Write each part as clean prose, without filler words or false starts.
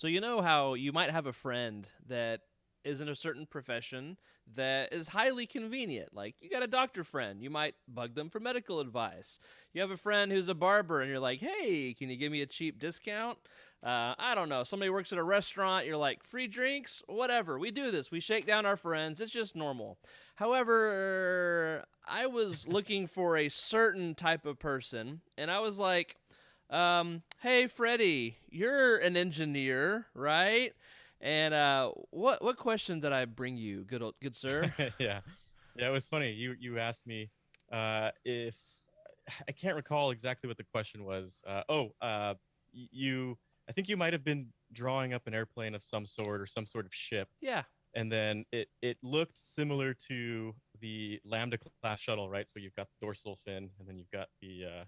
So you know how you might have a friend that is in a certain profession that is highly convenient. Like you got a doctor friend, you might bug them for medical advice. You have a friend who's a barber and you're like, hey, can you give me a cheap discount? I don't know. Somebody works at a restaurant, you're like, free drinks? Whatever. We do this. We shake down our friends. It's just normal. However, I was looking for a certain type of person and I was like, hey, Freddy, you're an engineer, right? And what question did I bring you, good sir? Yeah, yeah. It was funny. You asked me if I can't recall exactly what the question was. You. I think you might have been drawing up an airplane of some sort or some sort of ship, Yeah, and then it looked similar to the Lambda class shuttle, right? So you've got the dorsal fin, and then you've got the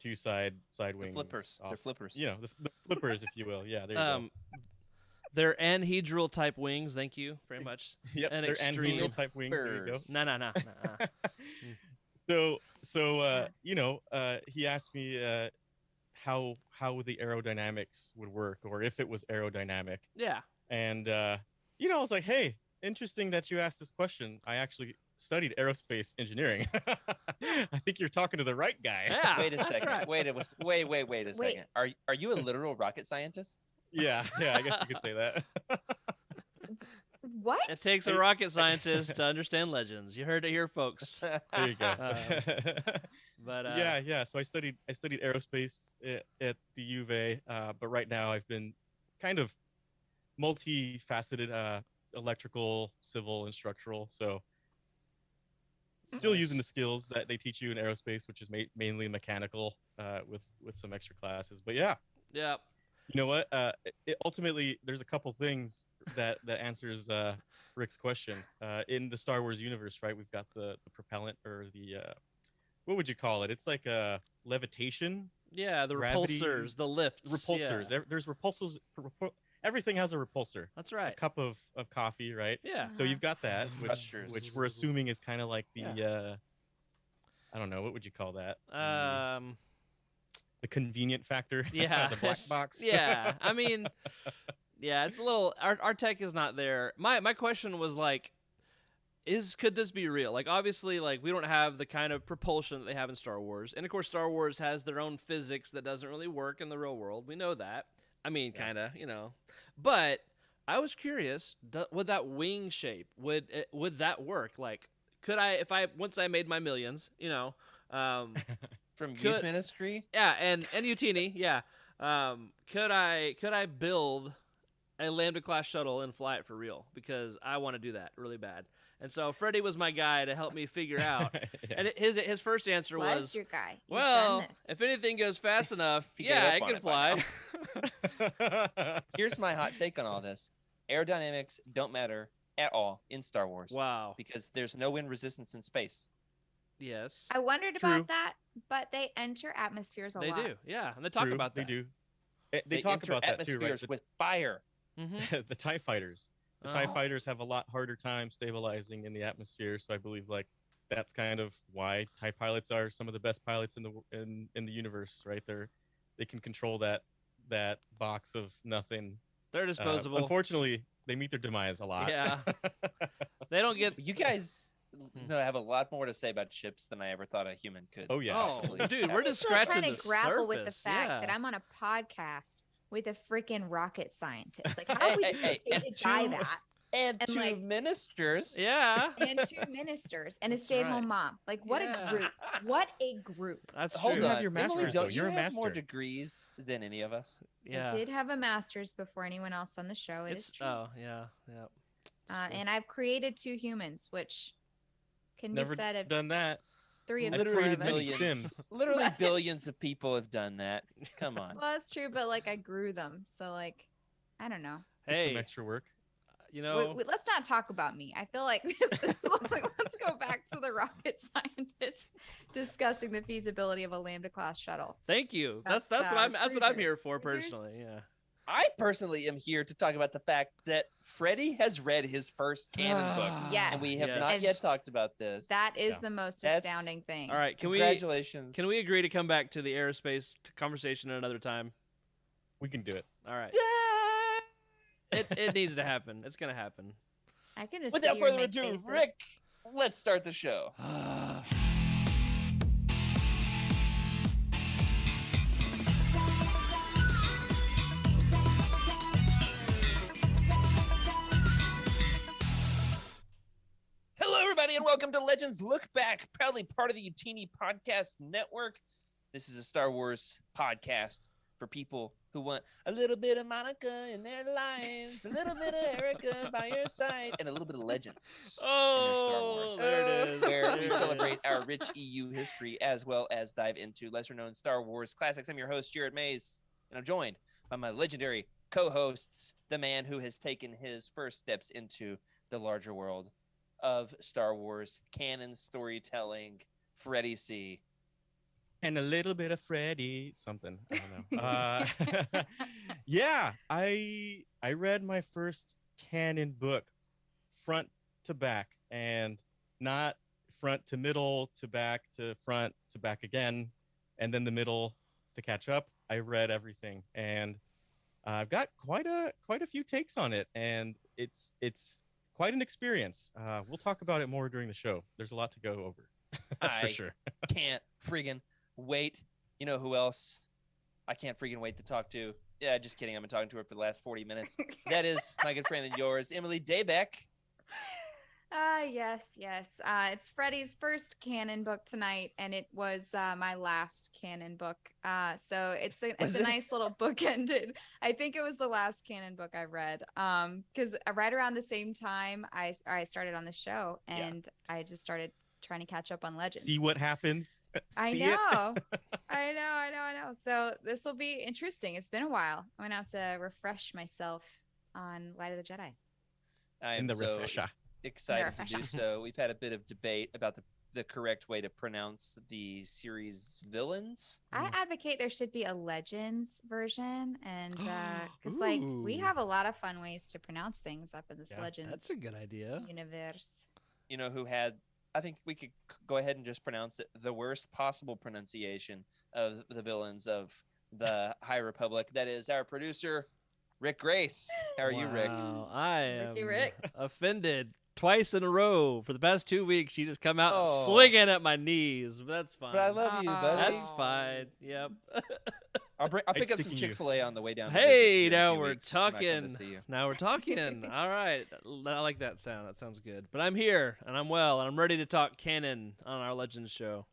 two side wings. Flippers. Off, They're flippers. You know, the flippers, if you will. Yeah, there you go. they're anhedral type wings. Thank you very much. Yep, An they're extreme. anhedral type wings. There you go. No. He asked me how the aerodynamics would work, or if it was aerodynamic. Yeah. And I was like, hey, interesting that you asked this question. I actually studied aerospace engineering. I think you're talking to the right guy. Yeah. Wait a second. Right. Wait a second. Are you a literal rocket scientist? Yeah, I guess you could say that. What? It takes a rocket scientist to understand legends. You heard it here, folks. There you go. But yeah. So I studied aerospace at the U of A, but right now I've been kind of multifaceted, electrical, civil, and structural. So still using the skills that they teach you in aerospace, which is mainly mechanical, with some extra classes. But yeah. Yeah. You know what? Ultimately, there's a couple things that answers Rick's question. In the Star Wars universe, right? We've got the propellant, or the what would you call it? It's like a levitation. Yeah, the gravity, repulsors, the lifts. Repulsors. Yeah. There's repulsors. Everything has a repulsor. That's right. A cup of coffee, right? Yeah. So you've got that, Thrusters. which we're assuming is kind of like the I don't know, what would you call that? The convenient factor. Yeah. The black box. Yeah. I mean, yeah, it's a little. Our tech is not there. My question was like, could this be real? Like, obviously, like we don't have the kind of propulsion that they have in Star Wars, and of course, Star Wars has their own physics that doesn't really work in the real world. We know that. I mean, kind of, But I was curious. Would that wing shape would that work? Like, could I once I made my millions, From youth ministry? Yeah, and Youtini, yeah. Could I build a Lambda class shuttle and fly it for real? Because I want to do that really bad. And so Freddie was my guy to help me figure out. Yeah. And his first answer was your guy. You've well, done this. if anything goes fast enough, He yeah, gave it up on can it fly. by Here's my hot take on all this. Aerodynamics don't matter at all in Star Wars. Wow. Because there's no wind resistance in space. Yes. I wondered True. about that, but they enter atmospheres a They lot. do. Yeah, and they talk True, about that. They do. They talk enter about that too, right? atmospheres with fire. Mm-hmm. The TIE fighters. The TIE fighters have a lot harder time stabilizing in the atmosphere, so I believe that's kind of why TIE pilots are some of the best pilots in the universe, right? They can control that box of nothing. They're disposable. Unfortunately, they meet their demise a lot. Yeah. They don't get. You guys have a lot more to say about ships than I ever thought a human could. Oh yeah. Oh, dude, we're I'm just still scratching trying the to grapple with the surface. fact Yeah. that I'm on a podcast with a freaking rocket scientist. Like, how we and to die that? And And, two like- ministers. Yeah. And 2 ministers and a That's stay-at-home right. mom. Like, what Yeah. a group! What a group! That's Hold true. You on. have your Emily, masters, don't though. You're you a have more master. degrees than any of us? Yeah. I did have a master's before anyone else on the show. It is true. Oh, yeah. Yeah. And I've created 2 humans, which can Never be said of done that. 3 of I've the Literally 4 of us. created millions. Sims. Literally But- billions of people have done that. Come on. Well, that's true, but like I grew them, so like I don't know. Some Hey, extra work. Let's not talk about me. I feel like let's go back to the rocket scientist discussing the feasibility of a Lambda class shuttle. thank you. That's That's, what I'm here cruisers. for Cruisers? personally. Yeah. I personally am here to talk about the fact that Freddy has read his first canon book. Yes. And we have Yes. not And yet talked about this. That is Yeah. the most That's- astounding thing. All right. Can Congratulations. we agree to come back to the aerospace conversation at another time? We can do it. All right. It needs to happen. It's gonna happen. I can just Without sit here and further make ado, faces. Rick, let's start the show. Hello, everybody, and welcome to Legends Lookback, proudly part of the Youtini podcast network. This is a Star Wars podcast for people who want a little bit of Monica in their lives, a little bit of Erica by your side, and a little bit of Legends. Oh, Star Wars. there it is. Where There we it celebrate is. our rich EU history as well as dive into lesser-known Star Wars classics. I'm your host, Jared Mays, and I'm joined by my legendary co-hosts, the man who has taken his first steps into the larger world of Star Wars canon storytelling, Freddy C. And a little bit of Freddy something. I don't know. Yeah, I read my first canon book front to back, and not front to middle to back to front to back again, and then the middle to catch up. I read everything, and I've got quite a few takes on it, and it's quite an experience. We'll talk about it more during the show. There's a lot to go over. That's for I sure. Can't friggin' wait. You know who else I can't friggin' wait to talk to? Yeah, just kidding. I've been talking to her for the last 40 minutes. That is my good friend and yours, Emily Daybeck. Yes. It's Freddie's first canon book tonight, and it was my last canon book. So it's Was a it? nice little book ended. I think it was the last canon book I read. Because right around the same time I started on the show, and I just started trying to catch up on Legends. See what happens. I See it? know. I know. So this will be interesting. It's been a while. I'm gonna have to refresh myself on Light of the Jedi. I In am the so refresher. excited to do so. We've had a bit of debate about the correct way to pronounce the series villains. I advocate there should be a Legends version, and because like we Ooh. have a lot of fun ways to pronounce things up in this Yeah, Legends That's a good idea. universe. You know who had, I think we could go ahead and just pronounce it the worst possible pronunciation of the villains of the High Republic. That is our producer, Rick Grace. How are you, Rick? Wow, I am Ricky Rick. offended twice in a row. For the past 2 weeks, she just come out Oh. swinging at my knees. But that's fine. But I love you, buddy. That's fine. Yep. I'll pick up some sticking you. Chick-fil-A on the way down. to Hey, visit you in a now few we're weeks when I come to talking. see you. Now we're talking. All right. I like that sound. That sounds good. But I'm here, and I'm well, and I'm ready to talk canon on our Legends show.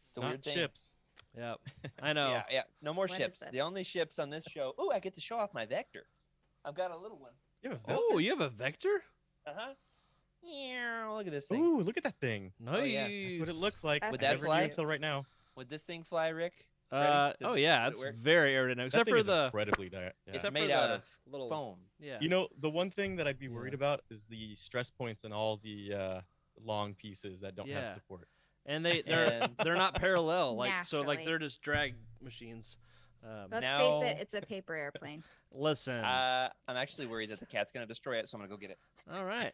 It's a Not weird thing. ships. Yep. I know. Yeah. No more What is ships. this? The only ships on this show. Oh, I get to show off my Vector. I've got a little one. You have a Oh, you have a Vector? Uh-huh. Yeah, look at this thing. Ooh, look at that thing. Nice. Oh, yeah. That's what it looks like. Would I that never fly? knew until right now. Would this thing fly, Rick? Freddy? Does Oh it- yeah, would it it's work? very aerodynamic. That Except thing for is the incredibly yeah. It's except made for out the of little foam. Yeah. You know, the one thing that I'd be worried Yeah. about is the stress points and all the long pieces that don't have Yeah. support. and they're And- they're not parallel. Like so, like Naturally. they're just drag machines. Let's Now- face it, it's a paper airplane. Listen. I'm actually worried that the cat's gonna destroy it, so I'm gonna go get it. All right.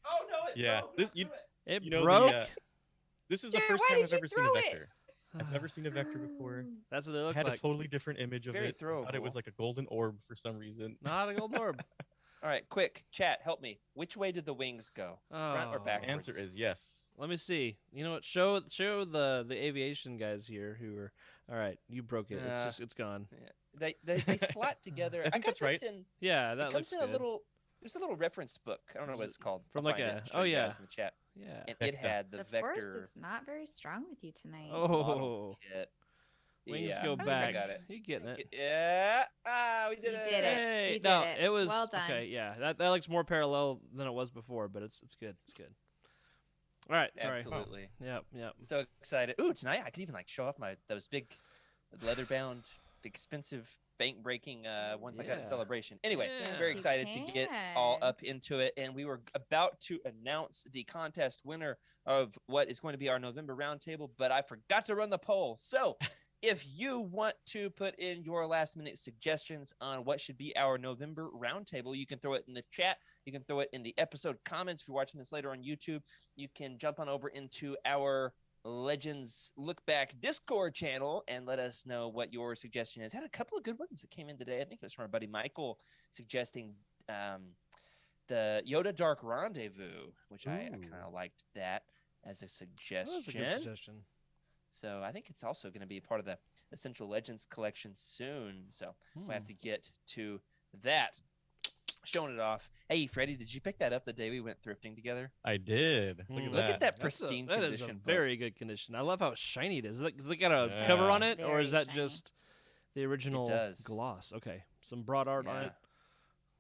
Oh no! Yeah, broke. this- Don't you- do it. It You know, broke. This is the Jared, first why time did I've you ever seen a throw it? vector. I've never seen a vector before. That's what they I look had like. a totally different image of Very it. I thought it was throwable. like a golden orb for some reason. Not a golden orb. All right, quick chat, help me. Which way did the wings go? Front or Oh. backwards? Answer is yes. Let me see. You know what? Show the aviation guys here who are. All right, you broke it. It's gone. They slot together. I think got that's right. this in. Yeah, It that comes looks in good. a little. There's a little reference book. I don't know Is what it it's called. from I'll like find a- it, show oh, you yeah. guys in the chat. Yeah. And it Vector. had the, The vector force is not very strong with you tonight. Oh, kit. wings Yeah, go I think back. I got it. You getting it? Yeah. We did You it. did it. Hey, You no, did it. it was Well done. okay. Yeah, that looks more parallel than it was before, but it's good. It's good. All right, sorry. Absolutely. Yep. I'm so excited. Ooh, tonight I could even like show off those big leather-bound, expensive bank-breaking ones I got at Yeah. Celebration. Anyway, Yeah. very You excited to get all can. up into it, and we were about to announce the contest winner of what is going to be our November roundtable, but I forgot to run the poll. So, if you want to put in your last-minute suggestions on what should be our November roundtable, you can throw it in the chat. You can throw it in the episode comments. If you're watching this later on YouTube, you can jump on over into our Legends Lookback Discord channel and let us know what your suggestion is. Had a couple of good ones that came in today. I think it was from our buddy Michael suggesting the Yoda Dark Rendezvous, which I Ooh. kind of liked that as a That was a suggestion. good suggestion. So I think it's also going to be part of the Essential Legends collection soon. So we have to get to that. Showing it off. Hey, Freddie, did you pick that up the day we went thrifting together? I did. Look at Mm. that. Look at that That's pristine that is a condition. book. very good condition. I love how shiny it is. Does it got a cover on Yeah. it, or Very is that shiny. just the original does. gloss? Okay, some broad art on Yeah.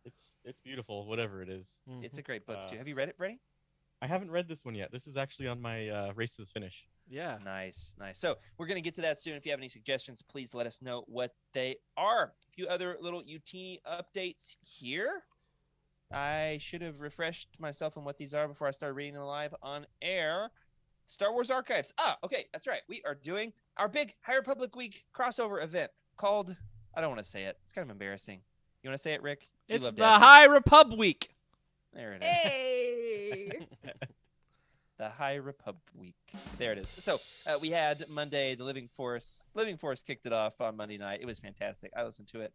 it. It's beautiful, whatever it is. It's a great book too. Uh, Have you read it, Freddie? I haven't read this one yet. This is actually on my race to the finish. Yeah. Nice, nice. So we're gonna get to that soon. If you have any suggestions, please let us know what they are. A few other little Youtini updates here. I should have refreshed myself on what these are before I started reading them live on air. Star Wars Archives. Okay, that's right. We are doing our big High Republic Week crossover event called. I don't want to say it. It's kind of embarrassing. You want to say it, Rick? You It's love the Daphne. High Republic Week. There it is. Hey. The High Republic. There it is. So we had Monday, the Living Force. Living Force kicked it off on Monday night. It was fantastic. I listened to it.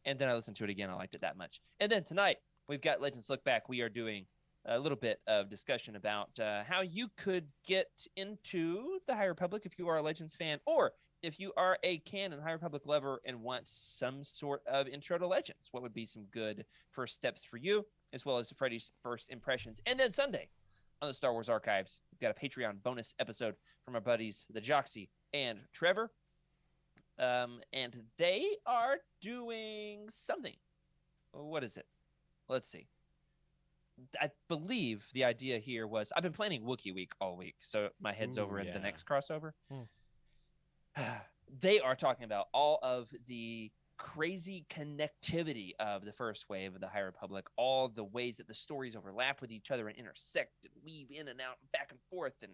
And then I listened to it again. I liked it that much. And then tonight, we've got Legends Look Back. We are doing a little bit of discussion about how you could get into the High Republic if you are a Legends fan, or if you are a Canon High Republic lover and want some sort of intro to Legends. What would be some good first steps for you, as well as Freddy's first impressions. And then Sunday, on the Star Wars Archives, we've got a Patreon bonus episode from our buddies, the Joxy and Trevor. And they are doing something. What is it? Let's see. I believe the idea here was I've been planning Wookiee Week all week, so my head's Ooh, over in the yeah. next crossover. They are talking about all of the crazy connectivity of the first wave of the High Republic, all the ways that the stories overlap with each other and intersect and weave in and out and back and forth, and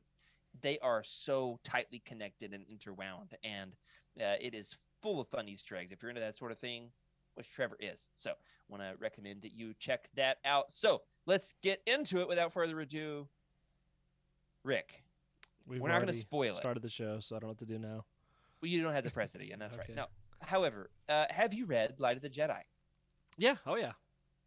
they are so tightly connected and interwound, and it is full of fun Easter eggs if you're into that sort of thing, which Trevor is. So want to recommend that you check that out. So let's get into it without further ado. Rick, We're not going to spoil it. Started the show, so I don't know what to do now. Well, you don't have to press it again. That's right. Okay. No. However, have you read Light of the Jedi? Yeah. Oh yeah.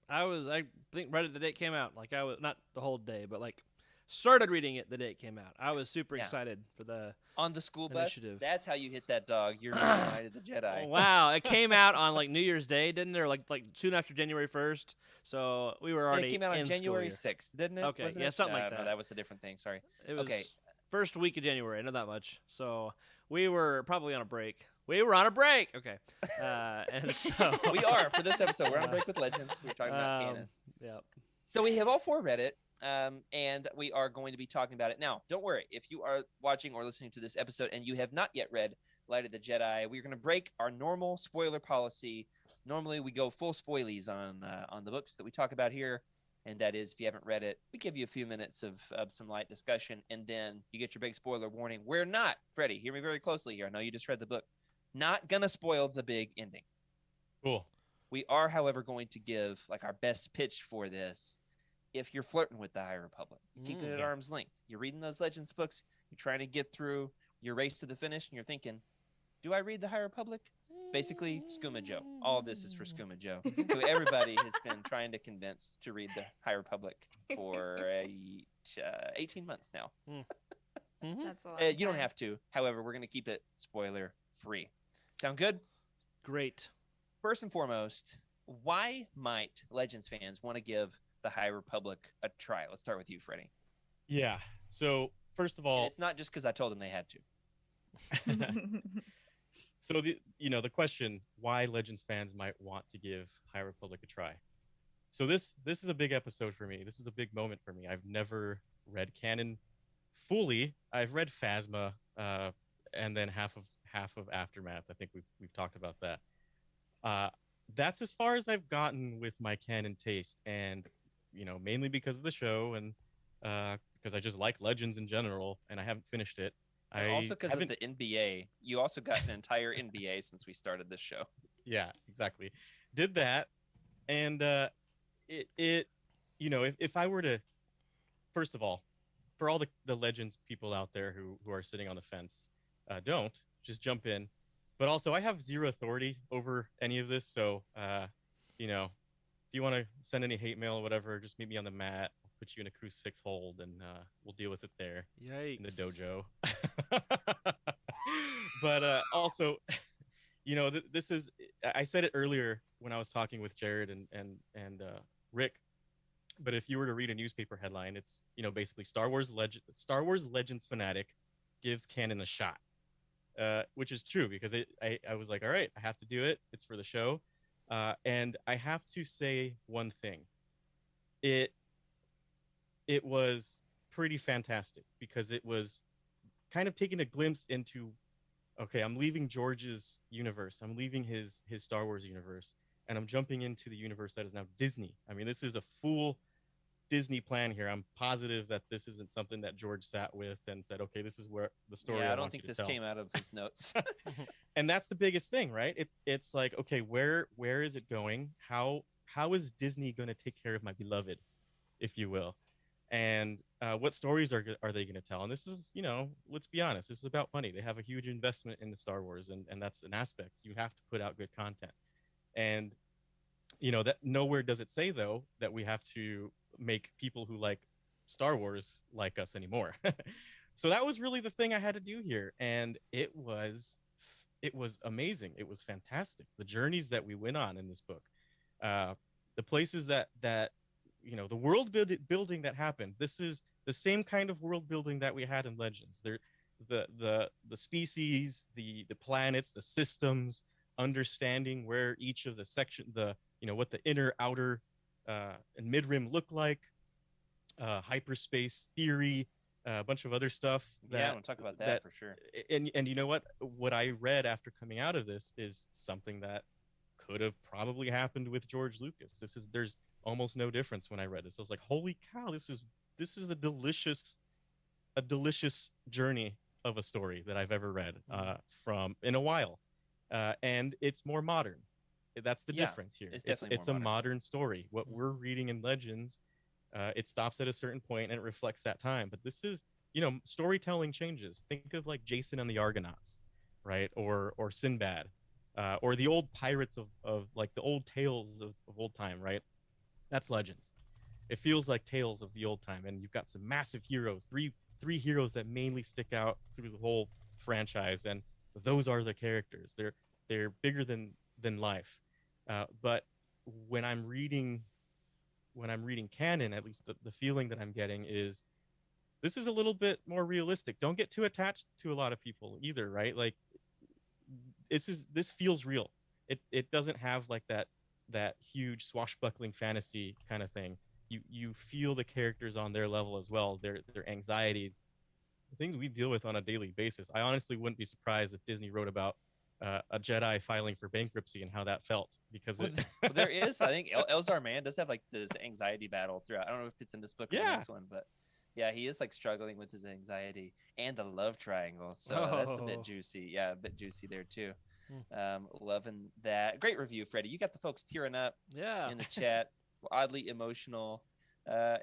I think right at the day it came out. Like I was not the whole day, but like started reading it the day it came out. I was super Yeah. excited for the. On the school bus? Initiative. That's how you hit that dog. You're reading Light of the Jedi. Wow, it came out on like New Year's Day, didn't it? Or like soon after January 1st. So we were Yeah, already it came out on in January school 6th, didn't it? Okay, Wasn't yeah, it? something like No, that. that was a different thing. Sorry. year. It was Okay. first week of January. I know that much. So we were probably on a break. We were on a break. Okay, and so We are for this episode. We're on a break with Legends. We're talking about canon. Yeah. So we have all four read it, and we are going to be talking about it now. Don't worry, if you are watching or listening to this episode and you have not yet read Light of the Jedi, we're going to break our normal spoiler policy. Normally, we go full spoilies on the books that we talk about here, and that is, if you haven't read it, we give you a few minutes of some light discussion, and then you get your big spoiler warning. We're not, Freddie, hear me very closely here. I know you just read the book. Not going to spoil the big ending. Cool. We are, however, going to give like our best pitch for this. If you're flirting with the High Republic, you're keeping it at Yeah. arm's length, you're reading those Legends books, you're trying to get through your race to the finish, and you're thinking, do I read the High Republic? Basically, Skooma Joe. All of this is for Skooma Joe, who everybody has been trying to convince to read the High Republic for 18 months now. Mhm. That's a lot. You don't have to. However, we're going to keep it spoiler free. Sound good? Great. First and foremost, why might Legends fans want to give the High Republic a try? Let's start with you, Freddie. Yeah. So first of And all, it's not just because I told them they had to. so the question why Legends fans might want to give High Republic a try. So this is a big episode for me. This is a big moment for me. I've never read canon fully. I've read Phasma, and then half of Aftermath. I think we've talked about that. That's as far as I've gotten with my canon taste, and mainly because of the show and because I just like Legends in general, and I haven't finished it. And also because of haven't- the NBA. You also got an entire NBA since we started this show. Yeah, exactly. Did that, and if I were to, first of all, for all the Legends people out there who are sitting on the fence, don't just jump in. But also, I have zero authority over any of this, so if you want to send any hate mail or whatever, just meet me on the mat. I'll put you in a crucifix hold, and we'll deal with it there in the Yikes. dojo. But also, this is. I said it earlier when I was talking with Jared and Rick. But if you were to read a newspaper headline, it's basically Star Wars Legends fanatic gives canon a shot, which is true because I was like, all right, I have to do it. It's for the show, and I have to say one thing. It was pretty fantastic because it was kind of taking a glimpse into, okay, I'm leaving George's universe. I'm leaving his Star Wars universe, and I'm jumping into the universe that is now Disney. I mean, this is a full Disney plan here. I'm positive that this isn't something that George sat with and said, okay, this is where the story Yeah, I I don't want think you to this tell. came out of his notes. And that's the biggest thing, right? It's like, okay, where is it going? How is Disney going to take care of my beloved, if you will? And what stories are they going to tell? And this is, let's be honest, this is about money. They have a huge investment in the Star Wars, and that's an aspect. You have to put out good content. And that nowhere does it say though that we have to make people who like Star Wars like us anymore. So that was really the thing I had to do here, and it was amazing. It was fantastic. The journeys that we went on in this book, the places that the world building that happened. This is the same kind of world building that we had in Legends. There, the species, the planets, the systems, understanding where each of the section, what the inner, outer, and mid rim look like, hyperspace theory, a bunch of other stuff. Yeah, I want to talk about that for sure. And you know what I read after coming out of this is something that could have probably happened with George Lucas. There's almost no difference when I read this. I was like, holy cow, this is a delicious journey of a story that I've ever read from in a while, and it's more modern. That's the difference here. It's a modern story. What we're reading in Legends, it stops at a certain point and it reflects that time. But this is, storytelling changes. Think of like Jason and the Argonauts, right? Or Sinbad, or the old pirates of like the old tales of old time, right? That's Legends. It feels like tales of the old time, and you've got some massive heroes, three heroes that mainly stick out through the whole franchise, and those are the characters. They're bigger than life. But when I'm reading canon, at least the feeling that I'm getting is this is a little bit more realistic. Don't get too attached to a lot of people either, right? Like this feels real. It doesn't have like that huge swashbuckling fantasy kind of thing. You feel the characters on their level as well, their anxieties, the things we deal with on a daily basis. I honestly wouldn't be surprised if Disney wrote about a Jedi filing for bankruptcy and how that felt, because there is, I think Elzar Mann does have like this anxiety battle throughout. I don't know if it's in this book or the next one, but yeah, he is like struggling with his anxiety and the love triangle. So that's a bit juicy. Yeah, a bit juicy there too. Loving that. Great review, Freddie. You got the folks tearing up in the chat. Oddly emotional.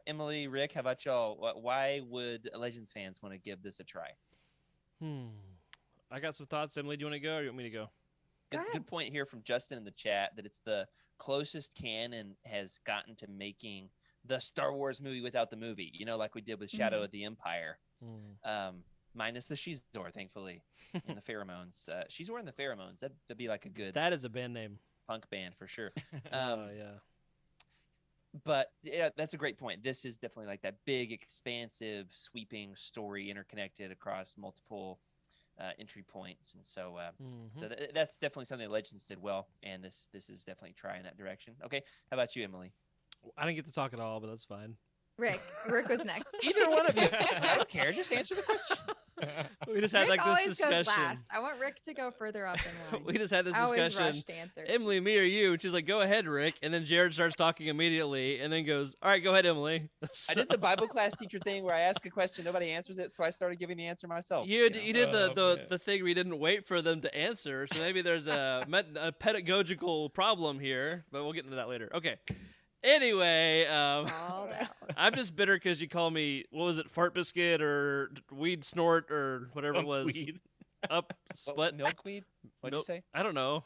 Emily, Rick, how about y'all? Why would Legends fans want to give this a try? I got some thoughts. Emily, do you want to go or do you want me to go? Good point here from Justin in the chat that it's the closest canon has gotten to making the Star Wars movie without the movie, like we did with Shadow of the Empire. Minus the Shizor, thankfully, and the pheromones. Shizor and the pheromones. That'd be like a good. That is a band name. Punk band for sure. Yeah. But yeah, that's a great point. This is definitely like that big, expansive, sweeping story interconnected across multiple entry points, and so that's definitely something Legends did well, and this is definitely trying that direction. Okay, how about you, Emily? I didn't get to talk at all, but that's fine. Rick was next. Either one of you. I don't care. Just answer the question. We just had Rick like always this discussion. Goes last. I want Rick to go further up in line. We just had this I always discussion. rush to answer. Emily, me or you? And she's like, "Go ahead, Rick." And then Jared starts talking immediately, and then goes, "All right, go ahead, Emily." I did the Bible class teacher thing where I ask a question, nobody answers it, so I started giving the answer myself. You did the thing where you didn't wait for them to answer, so maybe there's a pedagogical problem here, but we'll get into that later. Okay. Anyway, I'm just bitter because you call me, what was it, fart biscuit or weed snort or whatever it was. Weed. Up split milkweed? What'd you say? I don't know.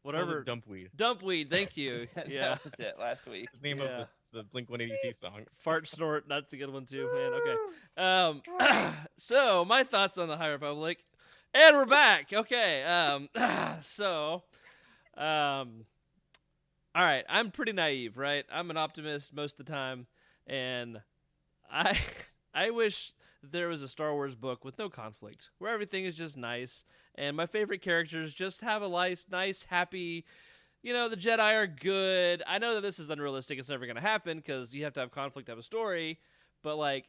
whatever. Dumpweed. Dumpweed. Thank you. Yeah. That was it last week. The name Yeah. of the Blink 182 song. Fart snort. That's a good one too, man. Okay. Alright. So my thoughts on the High Republic, and we're back. Okay. All right. I'm pretty naive, right? I'm an optimist most of the time, and I I wish there was a Star Wars book with no conflict, where everything is just nice, and my favorite characters just have a nice, happy. The Jedi are good. I know that this is unrealistic. It's never going to happen because you have to have conflict to have a story. But, like,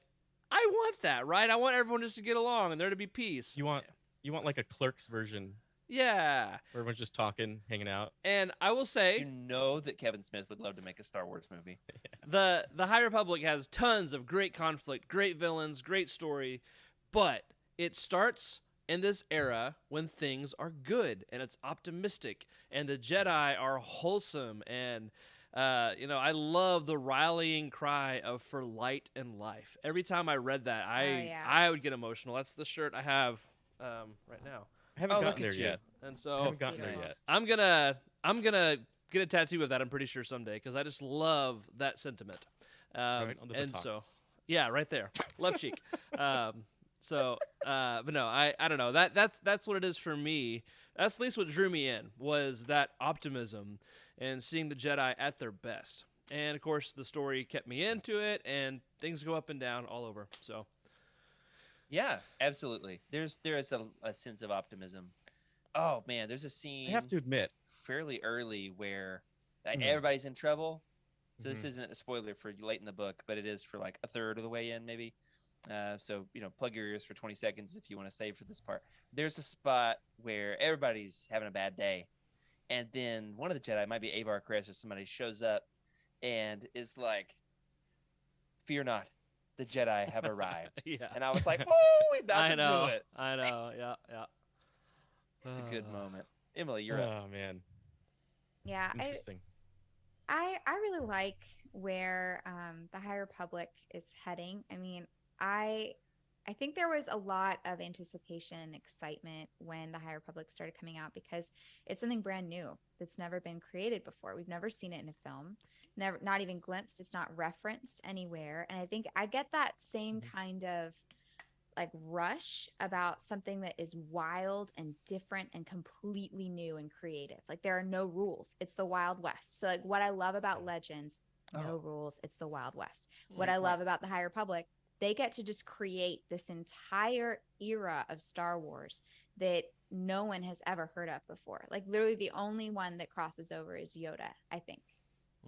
I want that, right? I want everyone just to get along and there to be peace. You want like a Clerks version Yeah. where everyone's just talking, hanging out. And I will say, You know that Kevin Smith would love to make a Star Wars movie. the High Republic has tons of great conflict, great villains, great story. But it starts in this era when things are good and it's optimistic and the Jedi are wholesome and I love the rallying cry of "for light and life." Every time I read that, I would get emotional. That's the shirt I have right now, I haven't Oh, look gotten there at you. yet. and I so haven't gotten there beautiful. yet. I'm gonna get a tattoo of that. I'm pretty sure someday because I just love that sentiment. Right on the and buttocks. so yeah, right there, left cheek. But no, I don't know. That's what it is for me. That's at least what drew me in was that optimism and seeing the Jedi at their best. And of course, the story kept me into it, and things go up and down all over. So Yeah, absolutely. There is a sense of optimism. Oh man, there's a scene I have to admit, fairly early where Mhm. everybody's in trouble. So this Mhm. isn't a spoiler for late in the book, but it is for like a third of the way in, maybe. So plug your ears for 20 seconds if you want to save for this part. There's a spot where everybody's having a bad day, and then one of the Jedi, it might be Avar Kriss or somebody, shows up and is like, "Fear not, the Jedi have arrived." yeah, And I was like, "Oh, we about I to know, do it." I know, yeah. It's a good moment. Emily, you're up. oh man, Yeah, interesting. I really like where the High Republic is heading. I mean, I think there was a lot of anticipation and excitement when the High Republic started coming out because it's something brand new that's never been created before. We've never seen it in a film, never, not even glimpsed. It's not referenced anywhere, and I think I get that same kind of like rush about something that is wild and different and completely new and creative. Like there are no rules. It's the Wild West. So like what I love about Legends, no rules. It's the Wild West. What I love about the High Republic, they get to just create this entire era of Star Wars that no one has ever heard of before. Like literally the only one that crosses over is Yoda, I think.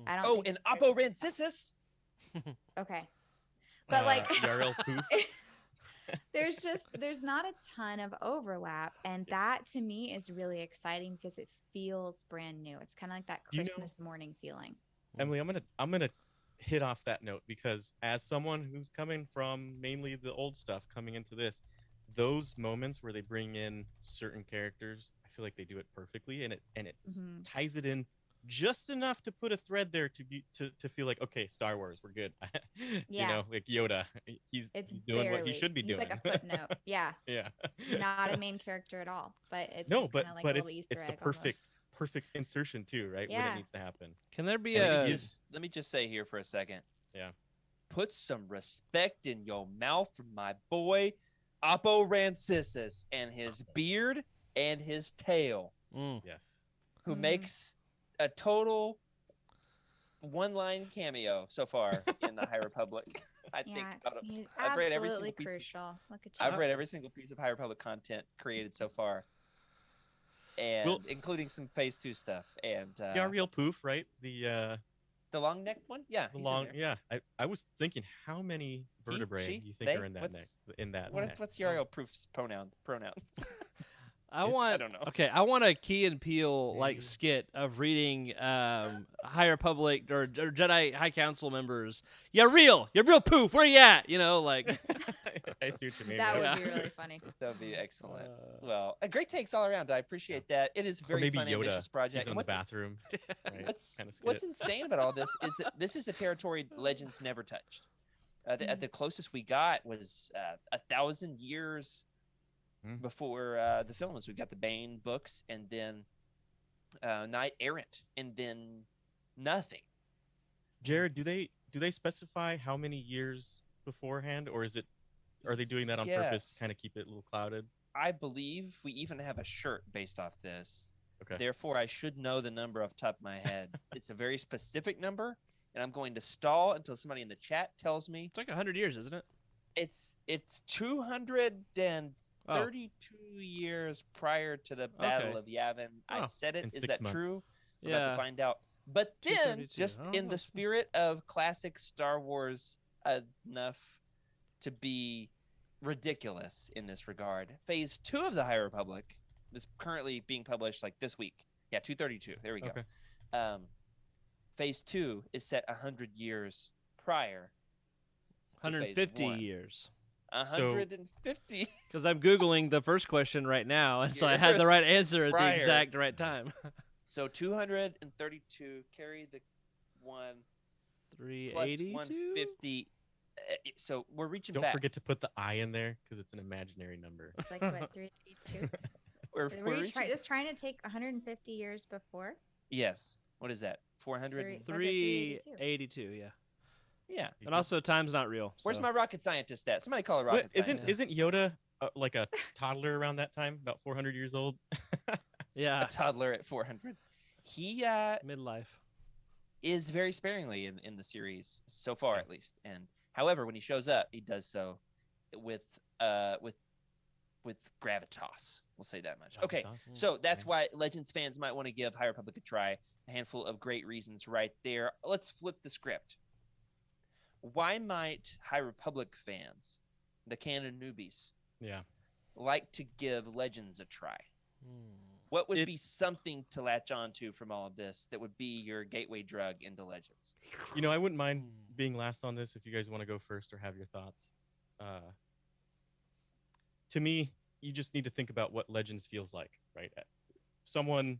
I don't Oh, think and there's- Oppo Rancisis. Okay. But like Yarl Poof. there's not a ton of overlap, and that to me is really exciting because it feels brand new. It's kind of like that You know- Christmas morning feeling. Emily, I'm gonna hit off that note because as someone who's coming from mainly the old stuff coming into this, those moments where they bring in certain characters, I feel like they do it perfectly, and it Mhm. ties it in just enough to put a thread there to feel like, okay, Star Wars, we're good. Yeah. Like Yoda, he's It's doing what he barely- should be he's doing. like a footnote. Yeah, Yeah. not a main character at all, but it's No, just but kind of like but a it's little Easter it's the egg perfect insertion too, right? When Yeah. it needs to happen. Can there be And it a? gives- Let me just say here for a second. Yeah. Put some respect in your mouth for my boy Oppo Rancisis and his beard and his tail, Mm. Yes. who Mhm. makes a total one-line cameo so far in the High Republic. I think Yeah, out of, he's I've read every absolutely single piece. crucial. Look at you. I've read every single piece of High Republic content created so far, and Well- including some Phase 2 stuff and Yarl Poof, right? The long neck one. Yeah, the he's in long, there. yeah. I was thinking, how many vertebrae she, do you think they? are in that neck? What's- In that What, neck? what's Uriel Proof's pronouns? I want. I don't know. Okay, I want a Key and Peele like Mm. skit of reading High Republic or Jedi High Council members. You're real poof. Where you at? Like. I see what you mean. That right? would Yeah. be really funny. That would be excellent. Uh, Well, great takes all around. I appreciate that. It is Or very maybe fun, Yoda. ambitious project. He's in And the bathroom. Right? what's Kinda skit. what's insane about all this is that this is a territory Legends never touched. The closest we got was 1,000 years Mm. before the films. We got the Bane books, and then knight errant, and then nothing. Jared, do they specify how many years beforehand, or are they doing that on purpose, Yes. kind of keep it a little clouded? I believe we even have a shirt based off this. Okay. Therefore, I should know the number off the top of my head. It's a very specific number, and I'm going to stall until somebody in the chat tells me. It's like 100 years, isn't it? It's 232 years prior to the Battle Okay. of Yavin. I Oh. said it. In Is 6 that months. true? We're about Yeah. to find out. But then, 232. just I don't in know. the spirit of classic Star Wars enough to be ridiculous in this regard, Phase 2 of the High Republic is currently being published like this week. Yeah, 232. There we go. Okay. Phase 2 is set 100 years prior to Phase 150 1. years. 150. Because I'm Googling the first question right now, and so I had the Years right answer at the prior. exact right time. So 232 carry the 1 plus 382? 150. So we're reaching Don't back. forget to put the I in there because it's an imaginary number. It's like what 382. We're Were you reaching- just trying to take 150 years before? Yes. What is that? 400. Three- was it 382, yeah. Yeah. And also, time's not real. Where's so- my rocket scientist at? Somebody call a rocket What, scientist. isn't Yoda like a toddler around that time, about 400 years old? Yeah, a toddler at 400? He midlife. is very sparingly in the series so far, at least. And however, when he shows up, he does so with gravitas. We'll say that much. Okay, so that's why Legends fans might want to give High Republic a try. A handful of great reasons right there. Let's flip the script. Why might High Republic fans, the canon newbies, Yeah. like to give Legends a try? What would be It's- something to latch onto from all of this that would be your gateway drug into Legends? I wouldn't mind being last on this if you guys want to go first or have your thoughts. To me, you just need to think about what Legends feels like, right? Someone,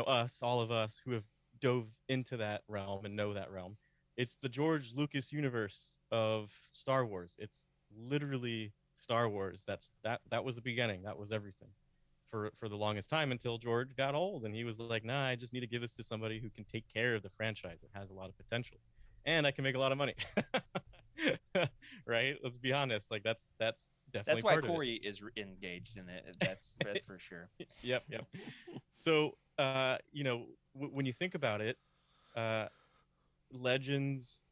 us, all of us who have dove into that realm and know that realm. It's the George Lucas universe of Star Wars. It's literally Star Wars. That was the beginning. That was everything for the longest time until George got old and he was like, nah, I just need to give this to somebody who can take care of the franchise. It has a lot of potential and I can make a lot of money. Right? Let's be honest. Like that's definitely That's why part of it. Corey is engaged in it. That's for sure. Yep. So, when you think about it, Legends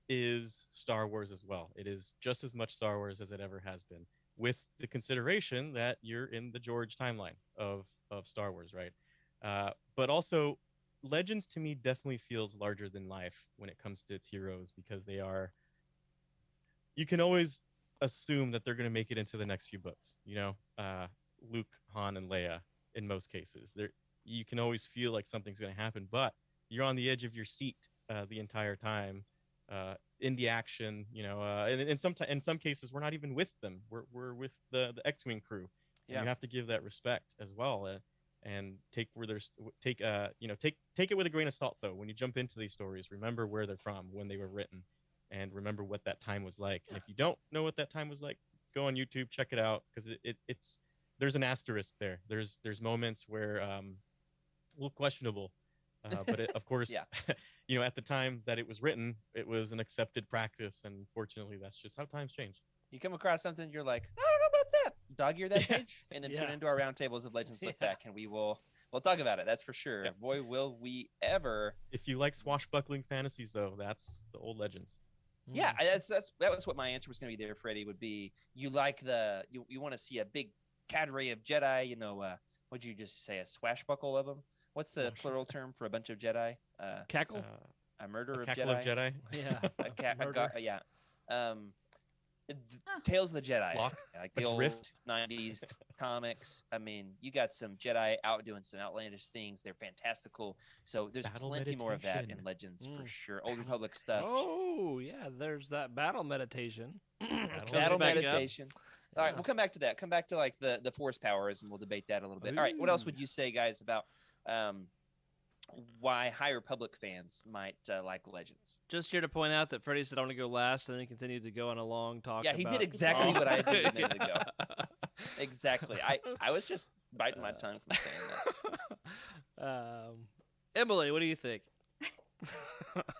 is Star Wars as well. It is just as much Star Wars as it ever has been, with the consideration that you're in the George timeline of Star Wars, right? But also, Legends to me definitely feels larger than life when it comes to its heroes because they are. You can always assume that they're going to make it into the next few books. Luke, Han, and Leia in most cases. You can always feel like something's going to happen, but you're on the edge of your seat the entire time in the action. And in some cases we're not even with them. We're with the X-wing crew. And Yeah. you have to give that respect as well, and take it with a grain of salt though. When you jump into these stories, remember where they're from, when they were written, and remember what that time was like. And if you don't know what that time was like, go on YouTube, check it out, because it's there's an asterisk there. There's moments where a little questionable, but of course, Yeah. at the time that it was written, it was an accepted practice, and fortunately, that's just how times change. You come across something, you're like, I don't know about that. Dog ear that Yeah. page, and then Yeah. tune into our roundtables of Legends Look Yeah. Back, and we'll talk about it. That's for sure. Yeah. Boy, will we ever. If you like swashbuckling fantasies, though, that's the old Legends. Yeah, that was what my answer was going to be there, Freddie. Would be you like you want to see a big cadre of Jedi. What'd you just say? A swashbuckle of them? What's the plural term for a bunch of Jedi? Cackle? A murder A of cackle Jedi. of Jedi. Yeah. Murder. Yeah. Tales of the Jedi, Lock, like a the old drift. 90s comics. I mean, you got some Jedi out doing some outlandish things. They're fantastical. So there's Battle plenty more of that in meditation. Legends for Mm. sure. Old Republic stuff. Oh, yeah, there's that battle meditation. Comes Battle back up. meditation. All right, Yeah. we'll come back to that. Come back to like the force powers, and we'll debate that a little bit. All right, what else Ooh. would you say, guys, about why High Republic fans might like Legends? Just here to point out that Freddie said I want to go last, and then he continued to go on a long talk. Yeah, he did about- exactly what I did a minute Yeah. ago. Exactly. I was just biting my tongue from saying that. Emily, what do you think?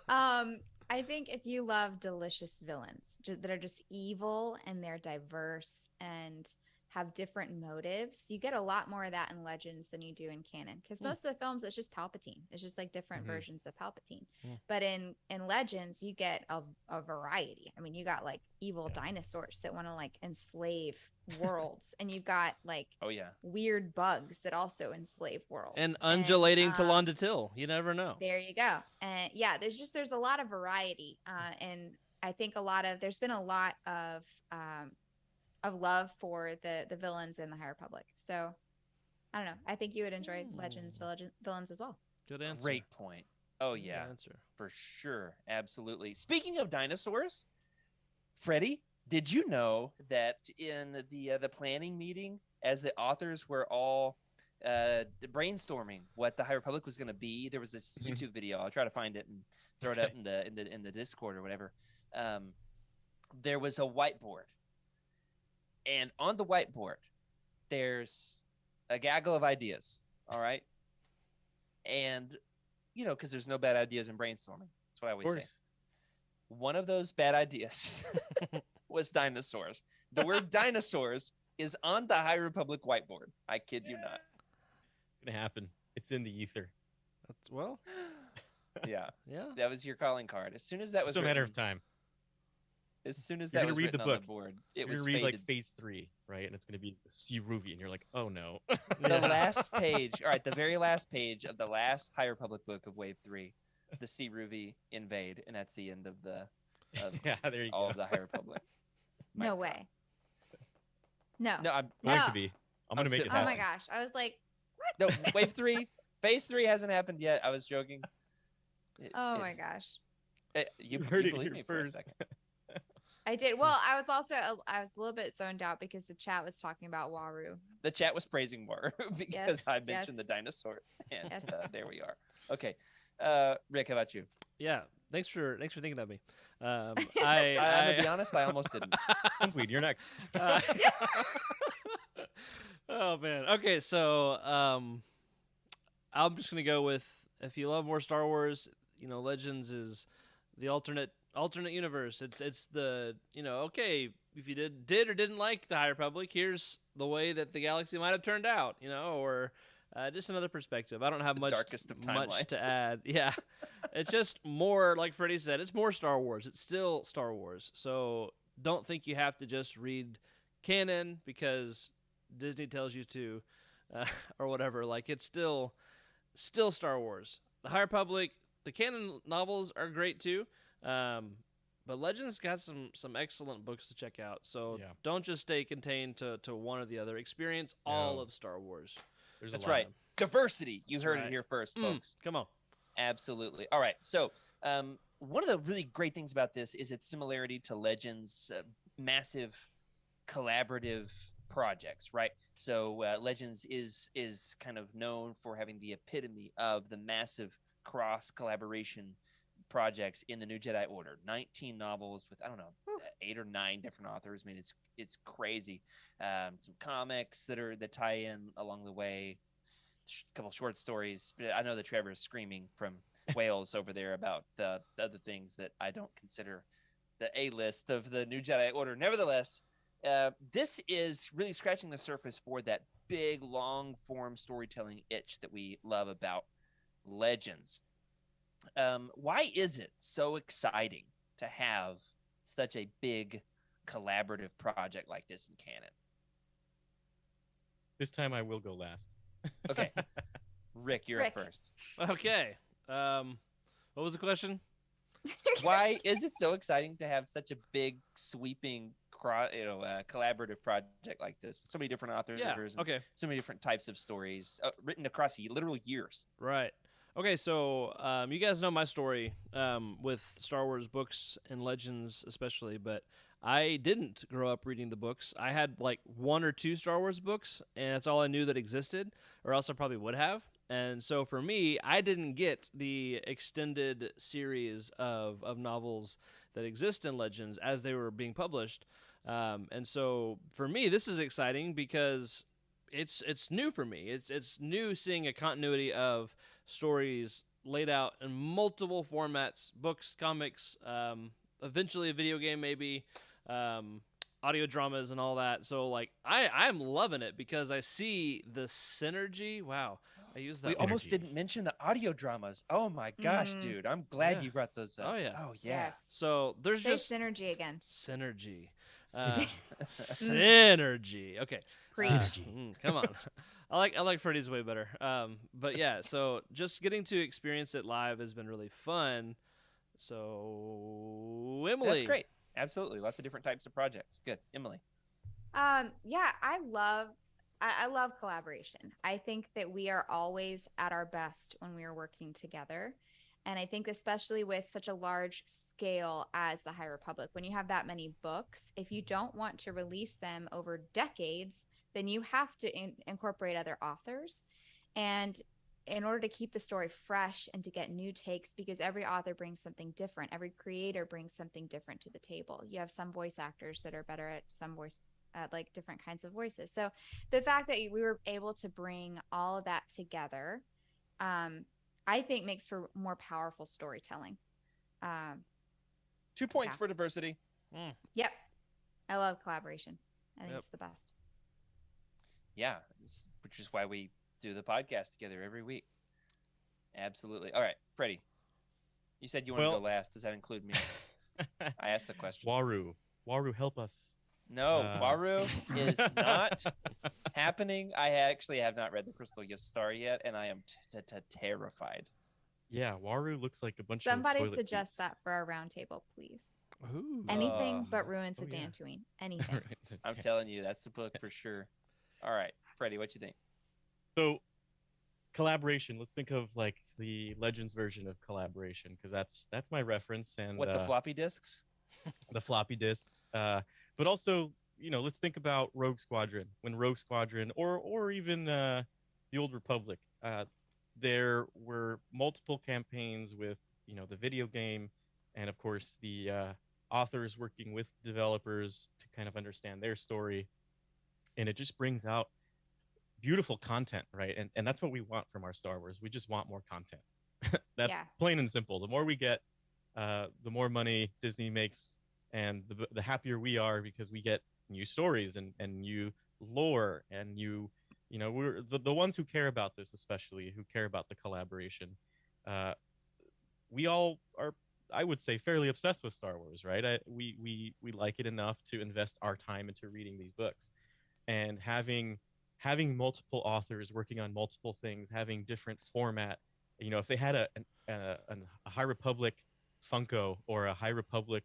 I think if you love delicious villains that are just evil and they're diverse and have different motives, you get a lot more of that in Legends than you do in canon. Because most of the films, it's just Palpatine. It's just like different versions of Palpatine. But in Legends, you get a variety. I mean, you got like evil dinosaurs that want to like enslave worlds, and you've got like weird bugs that also enslave worlds. And undulating to Londatil. You never know. There you go. And yeah, there's a lot of variety. And I think there's been a lot of love for the villains in the High Republic. So I don't know. I think you would enjoy Legends villains as well. Good answer. Great point. Oh yeah, for sure, absolutely. Speaking of dinosaurs, Freddy, did you know that in the planning meeting, as the authors were all brainstorming what the High Republic was going to be, there was this YouTube video. I'll try to find it and throw it up in the Discord or whatever. There was a whiteboard. And on the whiteboard, there's a gaggle of ideas, all right? And, you know, because there's no bad ideas in brainstorming. That's what I always say. One of those bad ideas was dinosaurs. The word dinosaurs is on the High Republic whiteboard. I kid you not. It's going to happen. It's in the ether. Yeah. Yeah. That was your calling card. As soon as that was It's a matter of time. As soon as that was written on the board, it was read faded. like phase 3, right? And it's going to be C. Ruby, and you're like, oh no. The last page, all right, the very last page of the last High Republic book of Wave 3, the C. Ruby invade, and that's the end of there you all go. of the High Republic. No way. No. No, I'm going to be. I'm going to make it happen. Oh my gosh. I was like, what? No, Wave 3, phase 3 hasn't happened yet. I was joking. My gosh. You heard it believe here me for a first. second. I did. Well, I was a little bit zoned out because the chat was talking about Waru. The chat was praising Waru because I mentioned the dinosaurs, and there we are. Okay, Rick, how about you? Yeah, thanks for thinking of me. I'm gonna be honest, I almost didn't. Tumbleweed, you're next. Oh man. Okay, so I'm just gonna go with, if you love more Star Wars, you know, Legends is the alternate universe. It's the, you know, okay, if you did or didn't like the High Republic, here's the way that the galaxy might have turned out, you know, or just another perspective. I don't have much to add. Yeah, it's just more, like Freddie said, it's more Star Wars. It's still Star Wars. So don't think you have to just read canon because Disney tells you to, or whatever. Like, it's still Star Wars. The High Republic, the canon novels are great too. But Legends got some excellent books to check out. So don't just stay contained to one or the other. Experience all of Star Wars. That's right. Diversity. You heard it here first, folks. Come on. Absolutely. All right. So one of the really great things about this is its similarity to Legends' massive collaborative projects, right? So Legends is kind of known for having the epitome of the massive cross collaboration projects in the New Jedi Order. 19 novels with, I don't know, 8 or 9 different authors. I mean, it's crazy. Some comics that tie in along the way. A couple short stories. I know that Trevor is screaming from Wales over there about the other things that I don't consider the A-list of the New Jedi Order. Nevertheless, this is really scratching the surface for that big, long-form storytelling itch that we love about Legends. Why is it so exciting to have such a big collaborative project like this in canon? This time I will go last. Okay. Rick, you're up first. Okay. What was the question? Why is it so exciting to have such a big, sweeping, collaborative project like this with so many different authors and so many different types of stories written across literal years? Right. Okay, so you guys know my story with Star Wars books and Legends especially, but I didn't grow up reading the books. I had like 1 or 2 Star Wars books, and that's all I knew that existed, or else I probably would have. And so for me, I didn't get the extended series of novels that exist in Legends as they were being published. And so for me, this is exciting because it's new for me. It's new seeing a continuity of stories laid out in multiple formats, books, comics, eventually a video game, maybe, audio dramas and all that. So like I'm loving it because I see the synergy. Wow, I use that We word. almost Synergy. didn't mention the audio dramas. Oh my gosh, Mm. dude! I'm glad Yeah. you brought those up. Oh, yeah. Oh yeah. Yes. So there's Say just synergy again. synergy. Synergy. Synergy. Okay. Preach. Synergy. Come on. I like Freddy's way better. But yeah, so just getting to experience it live has been really fun. So Emily, That's great. Absolutely, lots of different types of projects. Good, Emily. Yeah, I love collaboration. I think that we are always at our best when we are working together. And I think especially with such a large scale as the High Republic, when you have that many books, if you don't want to release them over decades, then you have to incorporate other authors. And in order to keep the story fresh and to get new takes, because every author brings something different, every creator brings something different to the table. You have some voice actors that are better at some voice, like different kinds of voices. So the fact that we were able to bring all of that together, I think makes for more powerful storytelling. 2 points Yeah. for diversity. Yep. I love collaboration. I think Yep. it's the best. Yeah, which is why we do the podcast together every week. Absolutely. All right, Freddie. You said you want to Well- go last. Does that include me? I asked the question. Waru, help us. No, Uh, Waru is not happening. I actually have not read the Crystal Star yet, and I am terrified. Yeah, Waru looks like a bunch Somebody of toilet suggest seats. that for a roundtable, please. Ooh. Anything but Ruins oh, of yeah. Dantooine. Anything. I'm telling you, that's the book for sure. All right, Freddie, what you think? So, collaboration. Let's think of like the Legends version of collaboration because that's my reference and What, the floppy disks? the floppy disks. But also, let's think about Rogue Squadron. When Rogue Squadron or even the Old Republic, there were multiple campaigns with the video game, and of course the authors working with developers to kind of understand their story, and it just brings out beautiful content, right? And that's what we want from our Star Wars. We just want more content. That's Yeah. plain and simple. The more we get, the more money Disney makes, and the happier we are because we get new stories and new lore and we're the ones who care about this, especially who care about the collaboration. We all are, I would say, fairly obsessed with Star Wars, right? We like it enough to invest our time into reading these books, and having multiple authors working on multiple things, having different format. If they had a High Republic Funko or a High Republic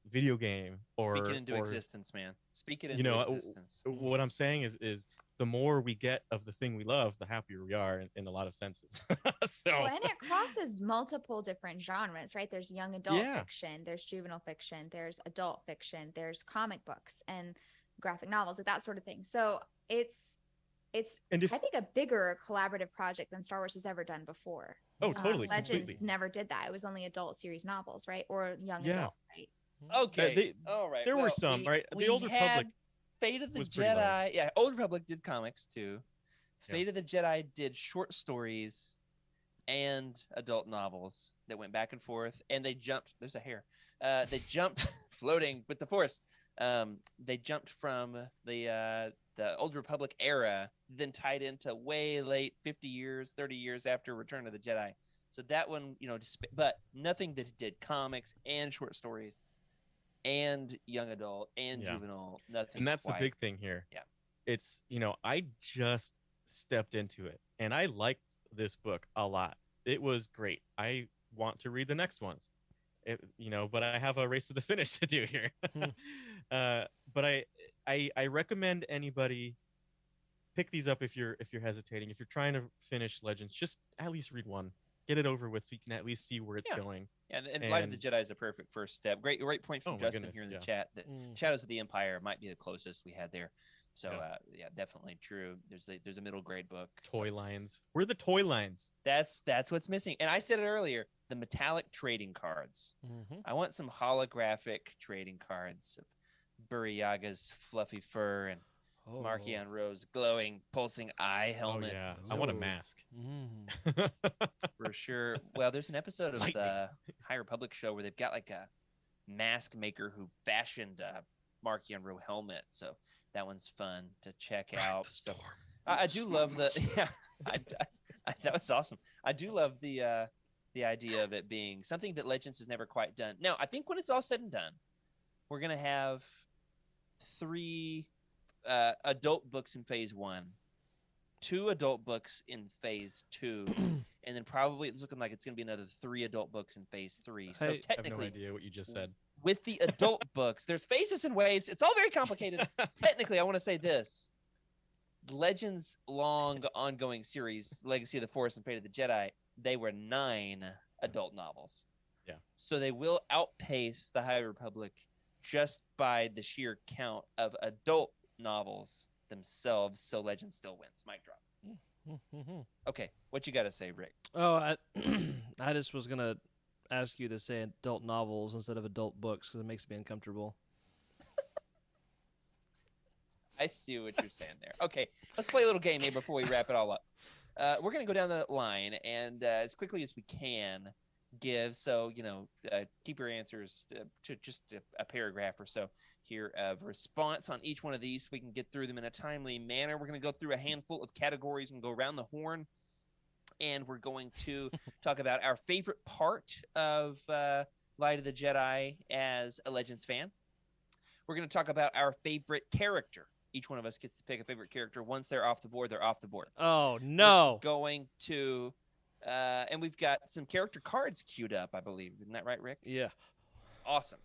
video game, or Speak it into or, existence, man. Speak it you into know, existence. what I'm saying is the more we get of the thing we love, the happier we are in a lot of senses. So Well, and it crosses multiple different genres, right? There's young adult Yeah. fiction, there's juvenile fiction, there's adult fiction, there's comic books and graphic novels, like that sort of thing. So it's and if I think a bigger collaborative project than Star Wars has ever done before. oh totally Legends completely. never did that. It was only adult series novels, right? Or young Yeah. adult, right? Okay. All right. there were well, some, right? The we Old had Republic Fate of the was pretty lame. Jedi. Yeah, Old Republic did comics too. Yeah. Fate of the Jedi did short stories and adult novels that went back and forth, and they jumped. There's a hair. They jumped floating with the Force. They jumped from the Old Republic era, then tied into way late 50 years, 30 years after Return of the Jedi. So that one, but nothing that did comics and short stories and young adult and Yeah. juvenile, nothing. And that's the quite. big thing here. Yeah. It's, I just stepped into it and I liked this book a lot. It was great. I want to read the next ones. But I have a race to the finish to do here. But I recommend anybody pick these up if you're hesitating. If you're trying to finish Legends, just at least read one. Get it over with so you can at least see where it's Yeah. going. Yeah, and Light of the And- Jedi is a perfect first step. Great point from Oh my Justin goodness, here in the yeah. chat that Shadows of the Empire might be the closest we had there. So Yeah. definitely true. There's a middle grade book. Toy lines. We're the toy lines. That's what's missing. And I said it earlier, the metallic trading cards. Mm-hmm. I want some holographic trading cards of Buriyaga's fluffy fur and Oh. Markion Ro's glowing, pulsing eye helmet. Oh yeah, I want a Ooh. mask. Mm. For sure. Well, there's an episode of Lightning. the High Republic show where they've got like a mask maker who fashioned a Markion Ro helmet. So that one's fun to check out. So I do love the yeah. That was awesome. I do love the idea of it being something that Legends has never quite done. Now, I think when it's all said and done, we're gonna have 3 adult books in phase 1, 2 adult books in phase 2, and then probably it's looking like it's gonna be another 3 adult books in phase 3. So Hey, I have no technically, idea what you just said. with the adult books, there's phases and waves. It's all very complicated. Technically, I want to say this. Legends' long ongoing series, Legacy of the Force and Fate of the Jedi, they were 9 adult novels. Yeah. So they will outpace the High Republic just by the sheer count of adult novels themselves. So Legends still wins. Mic drop. Okay, what you got to say, Rick? Oh, I just was gonna ask you to say adult novels instead of adult books because it makes me uncomfortable. I see what you're saying there. Okay, let's play a little game here before we wrap it all up. We're going to go down the line and as quickly as we can give. So, keep your answers to just a paragraph or so here of response on each one of these so we can get through them in a timely manner. We're going to go through a handful of categories and go around the horn. And we're going to talk about our favorite part of Light of the Jedi as a Legends fan. We're going to talk about our favorite character. Each one of us gets to pick a favorite character. Once they're off the board, they're off the board. Oh no! We're going to, and we've got some character cards queued up, I believe. Isn't that right, Rick? Yeah. Awesome.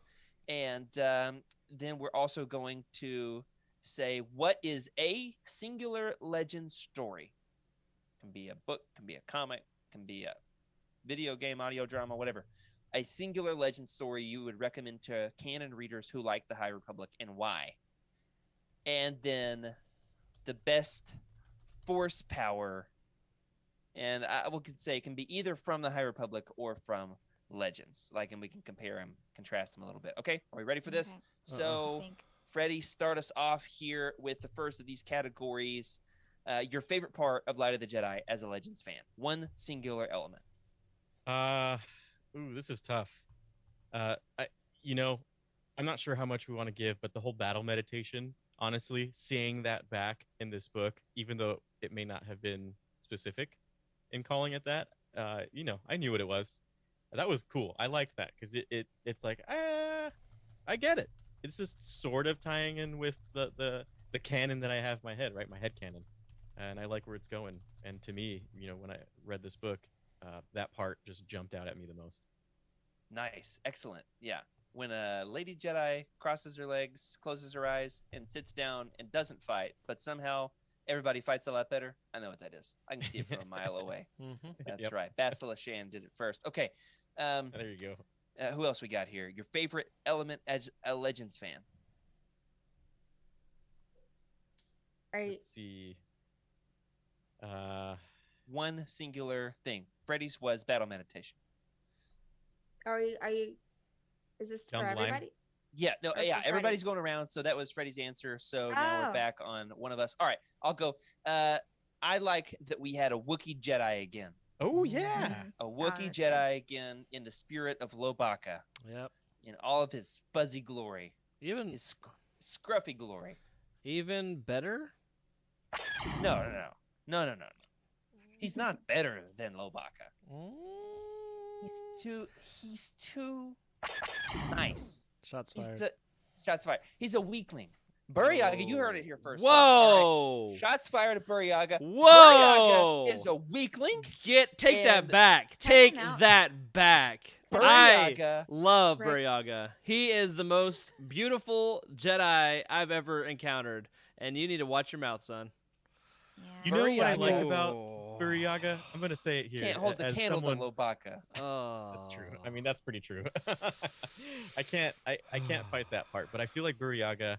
And then we're also going to say, what is a singular legend story? Can be a book, can be a comic, can be a video game, audio drama, whatever. A singular legend story you would recommend to canon readers who like the High Republic and why. And then the best force power, and I could say it can be either from the High Republic or from Legends. And we can compare them, contrast them a little bit. Okay, are we ready for this? Okay. So, Freddie, start us off here with the first of these categories. Your favorite part of Light of the Jedi as a Legends fan. One singular element. This is tough. I'm not sure how much we want to give, but the whole battle meditation, honestly, seeing that back in this book, even though it may not have been specific in calling it that, I knew what it was. That was cool. I liked that because it's like, I get it. It's just sort of tying in with the canon that I have in my head, right? My head canon. And I like where it's going. And to me, when I read this book, that part just jumped out at me the most. Nice. Excellent. Yeah. When a Lady Jedi crosses her legs, closes her eyes, and sits down and doesn't fight, but somehow everybody fights a lot better, I know what that is. I can see it from a mile away. Mm-hmm. That's right. Bastila Shan did it first. Okay. There you go. Who else we got here? Your favorite element as a Legends fan? Let's see. One singular thing. Freddy's was battle meditation. Are you? Is this Down for the line? everybody? Yeah, no, Or yeah. for Everybody's going around, so that was Freddy's answer. So now we're Oh. back on one of us. All right, I'll go. I like that we had a Wookiee Jedi again. Oh, yeah. Mhm. A Wookiee Honestly. Jedi again in the spirit of Lobaka, Yep. in all of his fuzzy glory, Even his scruffy glory. better. No. He's not better than Lobaka. He's too nice. Shots He's fired. shots fired. He's a weakling. Buryaga, you heard it here first. folks. Whoa! All right. Shots fired at Buryaga. Whoa! Buryaga is a weakling. Take that and- back. Time Take him out. that back. I Buryaga. love Rick. Buryaga. He is the most beautiful Jedi I've ever encountered, and you need to watch your mouth, son. Yeah. You know what I like Buryaga. about Buryaga? I'm going to say it here. Can't hold the as candle someone... to Lobaka. Oh, That's true. I mean, that's pretty true. I can't fight that part, but I feel like Buryaga,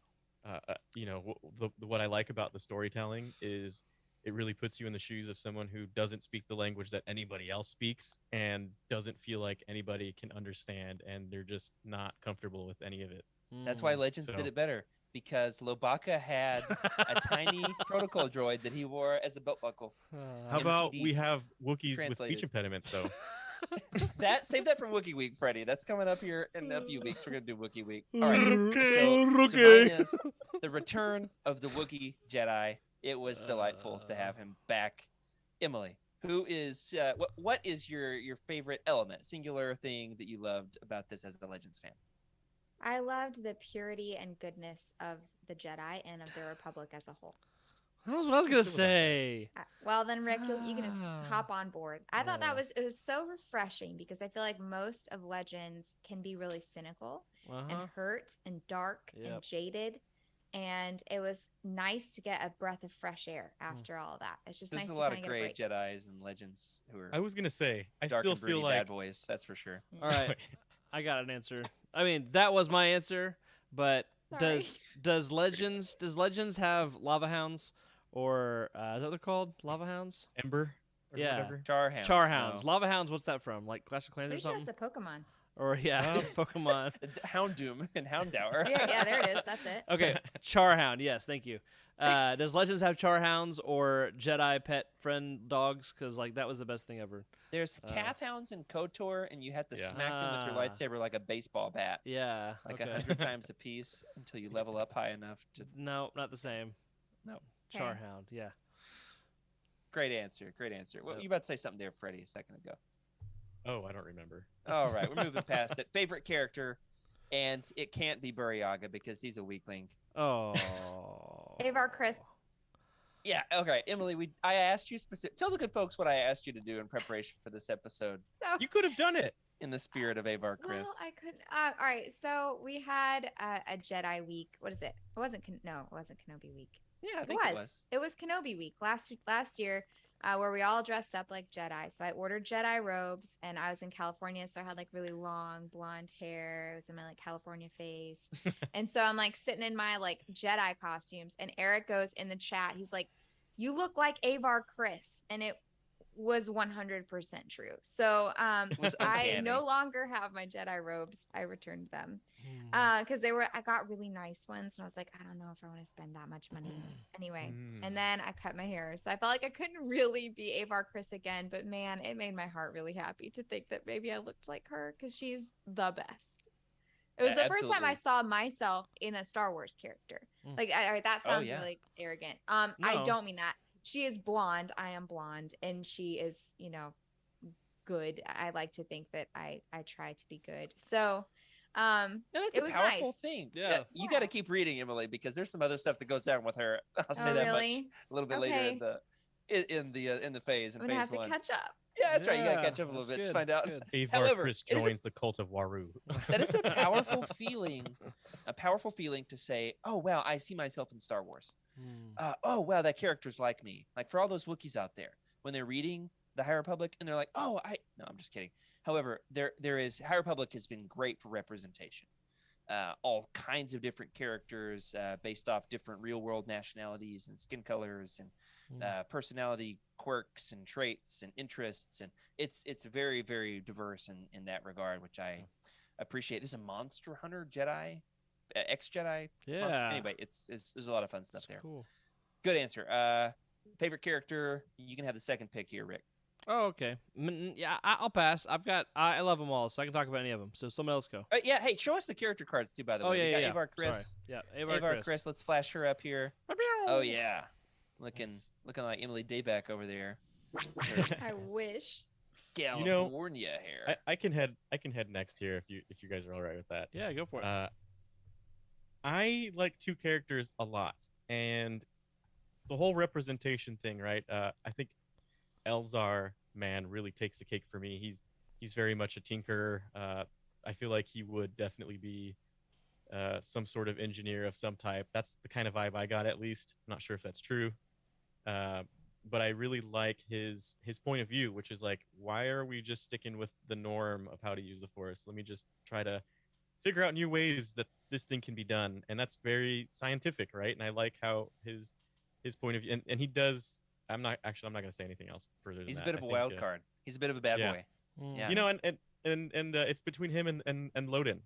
what I like about the storytelling is it really puts you in the shoes of someone who doesn't speak the language that anybody else speaks and doesn't feel like anybody can understand, and they're just not comfortable with any of it. That's why Mm. Legends did So- it better. because Lobaka had a tiny protocol droid that he wore as a belt buckle. How about MTD we have Wookiees with translated. speech impediments, though? Save that for Wookiee Week, Freddie. That's coming up here in a few weeks. We're gonna do Wookiee Week. All right. So mine is the return of the Wookiee Jedi. It was delightful to have him back. Emily, who is what is your favorite element, singular thing that you loved about this as a Legends fan? I loved the purity and goodness of the Jedi and of the Republic as a whole. That was what I was gonna say. Well, then, Rick, you can just hop on board. I thought Yeah. it was so refreshing because I feel like most of Legends can be really cynical and hurt and dark and jaded. And it was nice to get a breath of fresh air after all of that. It's just There's nice a to lot kind of of get a great break. Jedis and Legends who are I was gonna say, I dark still and broody feel like bad boys. That's for sure. All right, I got an answer. I mean, that was my answer, but Sorry. does Legends have lava hounds, or is that what they're called? Lava hounds? Ember. Or Yeah. whatever. Charhounds. Charhounds. No. Lava hounds. What's that from? Like Clash of Clans or Pretty sure something? it's a Pokemon. Or yeah, Pokemon. Houndoom and Houndour. Yeah, there it is. That's it. Okay, Charhound. Yes, thank you. Does Legends have Charhounds or Jedi pet friend dogs? Because like that was the best thing ever. There's Cath Hounds and KOTOR, and you have to Yeah. smack them with your lightsaber like a baseball bat, Yeah. like okay. 100 times a piece until you level up high enough to. No, not the same. No. Okay. Charhound. Yeah. Great answer. Great answer. Well, Yep. you about to say something there, Freddie, a second ago. Oh, I don't remember. All right, we're moving past it. Favorite character, and it can't be Buryaga because he's a weakling. Oh. Avar Chris. Yeah. Okay, Emily. I asked you specific. Tell the good folks what I asked you to do in preparation for this episode. So, You could have done it. In the spirit of Avar Chris. well, I couldn't. All right, so we had a Jedi week. What is it? It wasn't. No, it wasn't Kenobi week. Yeah, I It think was. It was Kenobi week last year, where we all dressed up like Jedi. So I ordered Jedi robes, and I was in California, so I had like really long blonde hair. It was in my like California face, and so I'm like sitting in my like Jedi costumes, and Eric goes in the chat. He's like, "You look like Avar Chris," and it was 100% true. So was I uncanny. no longer have my Jedi robes. I returned them Hmm. because I got really nice ones, and I was like, I don't know if I want to spend that much money anyway. Mm. And then I cut my hair, so I felt like I couldn't really be Avar Chris again. But man, it made my heart really happy to think that maybe I looked like her because she's the best. It was the first time I Absolutely. saw myself in a Star Wars character. Mm. Like, that Oh, sounds yeah. really arrogant. I No. don't mean that. She is blonde. I am blonde, and she is, good. I like to think that I try to be good. So, No, that's it a was powerful nice. thing. Yeah. You Yeah. got to keep reading, Emily, because there's some other stuff that goes down with her. I'll say Oh, that much really? a little bit later in Okay. the phase. In I'm gonna phase have to one. catch up. Yeah, that's right. You got to Yeah, catch up a little that's bit to good, find that's out. good. Avar However, Chris it is a- joins the cult of Waru. That is a powerful feeling. A powerful feeling to say, "Oh wow, I see myself in Star Wars." Hmm. Oh wow, that character's like me. Like for all those Wookiees out there, when they're reading the High Republic and they're like, "Oh, no, I'm just kidding." However, there is High Republic has been great for representation. All kinds of different characters based off different real world nationalities and skin colors and personality quirks and traits and interests, and it's very very diverse in that regard, which I appreciate. There's a Monster Hunter Jedi, ex Jedi. Yeah. Anyway, it's there's a lot of fun stuff That's there. cool. Good answer. Favorite character? You can have the second pick here, Rick. Oh, okay. Yeah, I'll pass. I love them all, so I can talk about any of them. So someone else go. Yeah, hey, show us the character cards too. By the Oh way, yeah, we yeah, got yeah. Avar Chris. Sorry. Yeah, Avar, Avar Chris. Chris. Let's flash her up here. Oh yeah, looking Nice. like Emily Dayback over there. I wish. California hair. I can head next here if you guys are all right with that. Yeah, go for it. I like two characters a lot, and the whole representation thing, right? I think Elzar man really takes the cake for me. He's very much a tinker. I feel like he would definitely be some sort of engineer of some type. That's the kind of vibe I got, at least. I'm not sure if that's true, but I really like his point of view, which is like, why are we just sticking with the norm of how to use the Force? Let me just try to figure out new ways that this thing can be done, and that's very scientific, right? And I like how his point of view, and he does. I'm not going to say anything else further than He's a that. bit of a I wild think, card. He's a bit of a bad yeah. boy. Mm. Yeah. You know, and it's between him and Loden.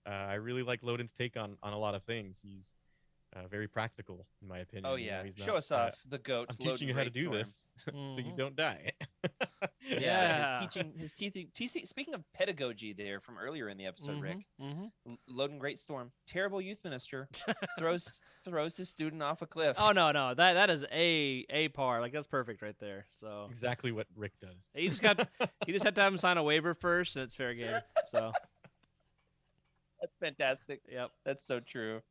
I really like Loden's take on a lot of things. very practical, in my opinion. Oh You know, yeah, he's show not, us off the goat. I'm teaching you how to do Storm. this so you Mhm. don't die. Yeah. his teaching. Speaking of pedagogy, there from earlier in the episode, Rick, loading great storm, terrible youth minister, throws his student off a cliff. Oh no, that is a par. Like that's perfect right there. So Exactly what Rick does. he just had to have him sign a waiver first, and it's fair game. So That's fantastic. yep, That's so true.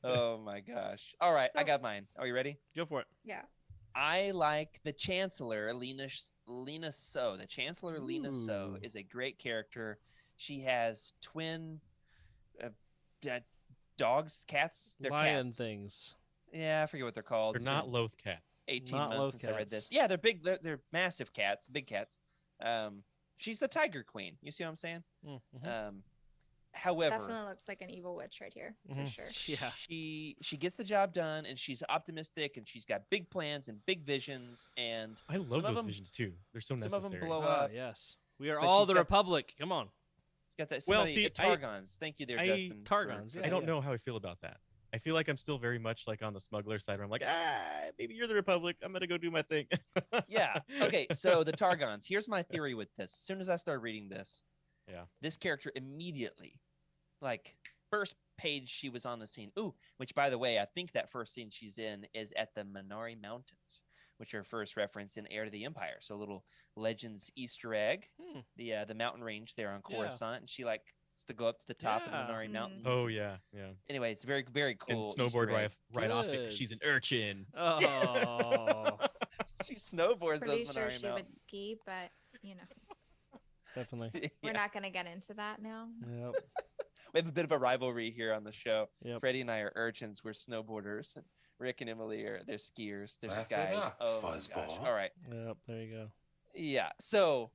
Oh my gosh. All right, I got mine. Are you ready? go for it. Yeah. I like the Chancellor, Lena So. The Chancellor, Lena So, Ooh. is a great character. She has twin dogs, cats. They're Lion cats. things. Yeah, I forget what they're called. They're It's not been loath cats. 18 Not months loath since I read this. cats. Yeah, they're big. They're massive cats, big cats. She's the Tiger Queen. You see what I'm saying? Mm-hmm. However, Definitely looks like an evil witch right here for Mhm. sure. Yeah. she gets the job done, and she's optimistic, and she's got big plans and big visions, and I some love of those them- visions too. They're so some necessary. of them blow Ah, up. yes. We are But all she's the got- Republic. Come on. Got that. Well, Somebody, see, Targons. Thank you, there, Justin. Targons, for yeah. I don't know how I feel about that. I feel like I'm still very much like on the smuggler side, where I'm like, maybe you're the Republic. I'm gonna go do my thing. Yeah. Okay. So the Targons. Here's my theory with this. As soon as I started reading this, Yeah. this character immediately, like first page, she was on the scene. Ooh, which by the way, I think that first scene she's in is at the Minari Mountains, which are first referenced in Heir to the Empire. So a little Legends Easter egg. Hmm. The mountain range there on Yeah. Coruscant, and she like has to go up to the top of the Yeah. Minari Mm. Mountains. Oh yeah, yeah. Anyway, it's very very And cool. snowboard Easter egg. right off it Good. because she's an urchin. Oh, She snowboards Pretty those sure Minari she would Mountains. ski, but you know, definitely. we're Yeah. not gonna get into that now. Yep. We have a bit of a rivalry here on the show. Yep. Freddie and I are urchins. We're snowboarders. And Rick and Emily they're skiers. They're Laugh it skies. up, Oh my gosh. fuzzball. All right. Yep. There you go. Yeah. So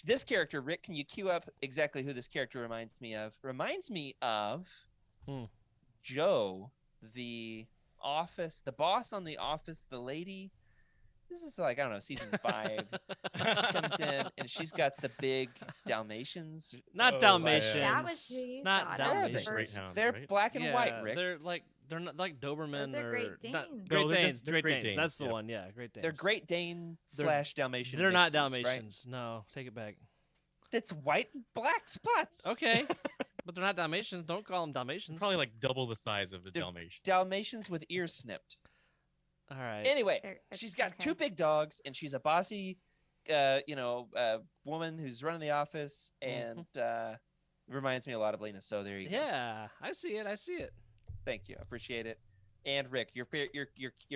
this character, Rick, can you cue up exactly who this character reminds me of? Reminds me of Hmm. Joe, the office, the boss on the office, the lady. This is like, I don't know, season 5. Comes in and she's got the big Dalmatians. Not Oh, Dalmatians. That was who you Not thought Dalmatians. of first. Greyhounds, They're right? black and yeah, white, Rick. they're not like Doberman Those are or Great not- Danes. Great No, they're Danes. they're Great Great Danes. That's Danes, the yep. one. Yeah, Great Danes. They're Great Dane They're- / Dalmatian. They're not mixes, right? Dalmatians. No, take it back. It's white and black spots. Okay, but they're not Dalmatians. Don't call them Dalmatians. Probably like double the size of the They're- Dalmatian. Dalmatians with ears snipped. All right. Anyway, They're- she's got okay. 2 big dogs, and she's a bossy, woman who's running the office, and reminds me a lot of Lena. So there you go. Yeah, I see it. I see it. Thank you, appreciate it. And Rick, your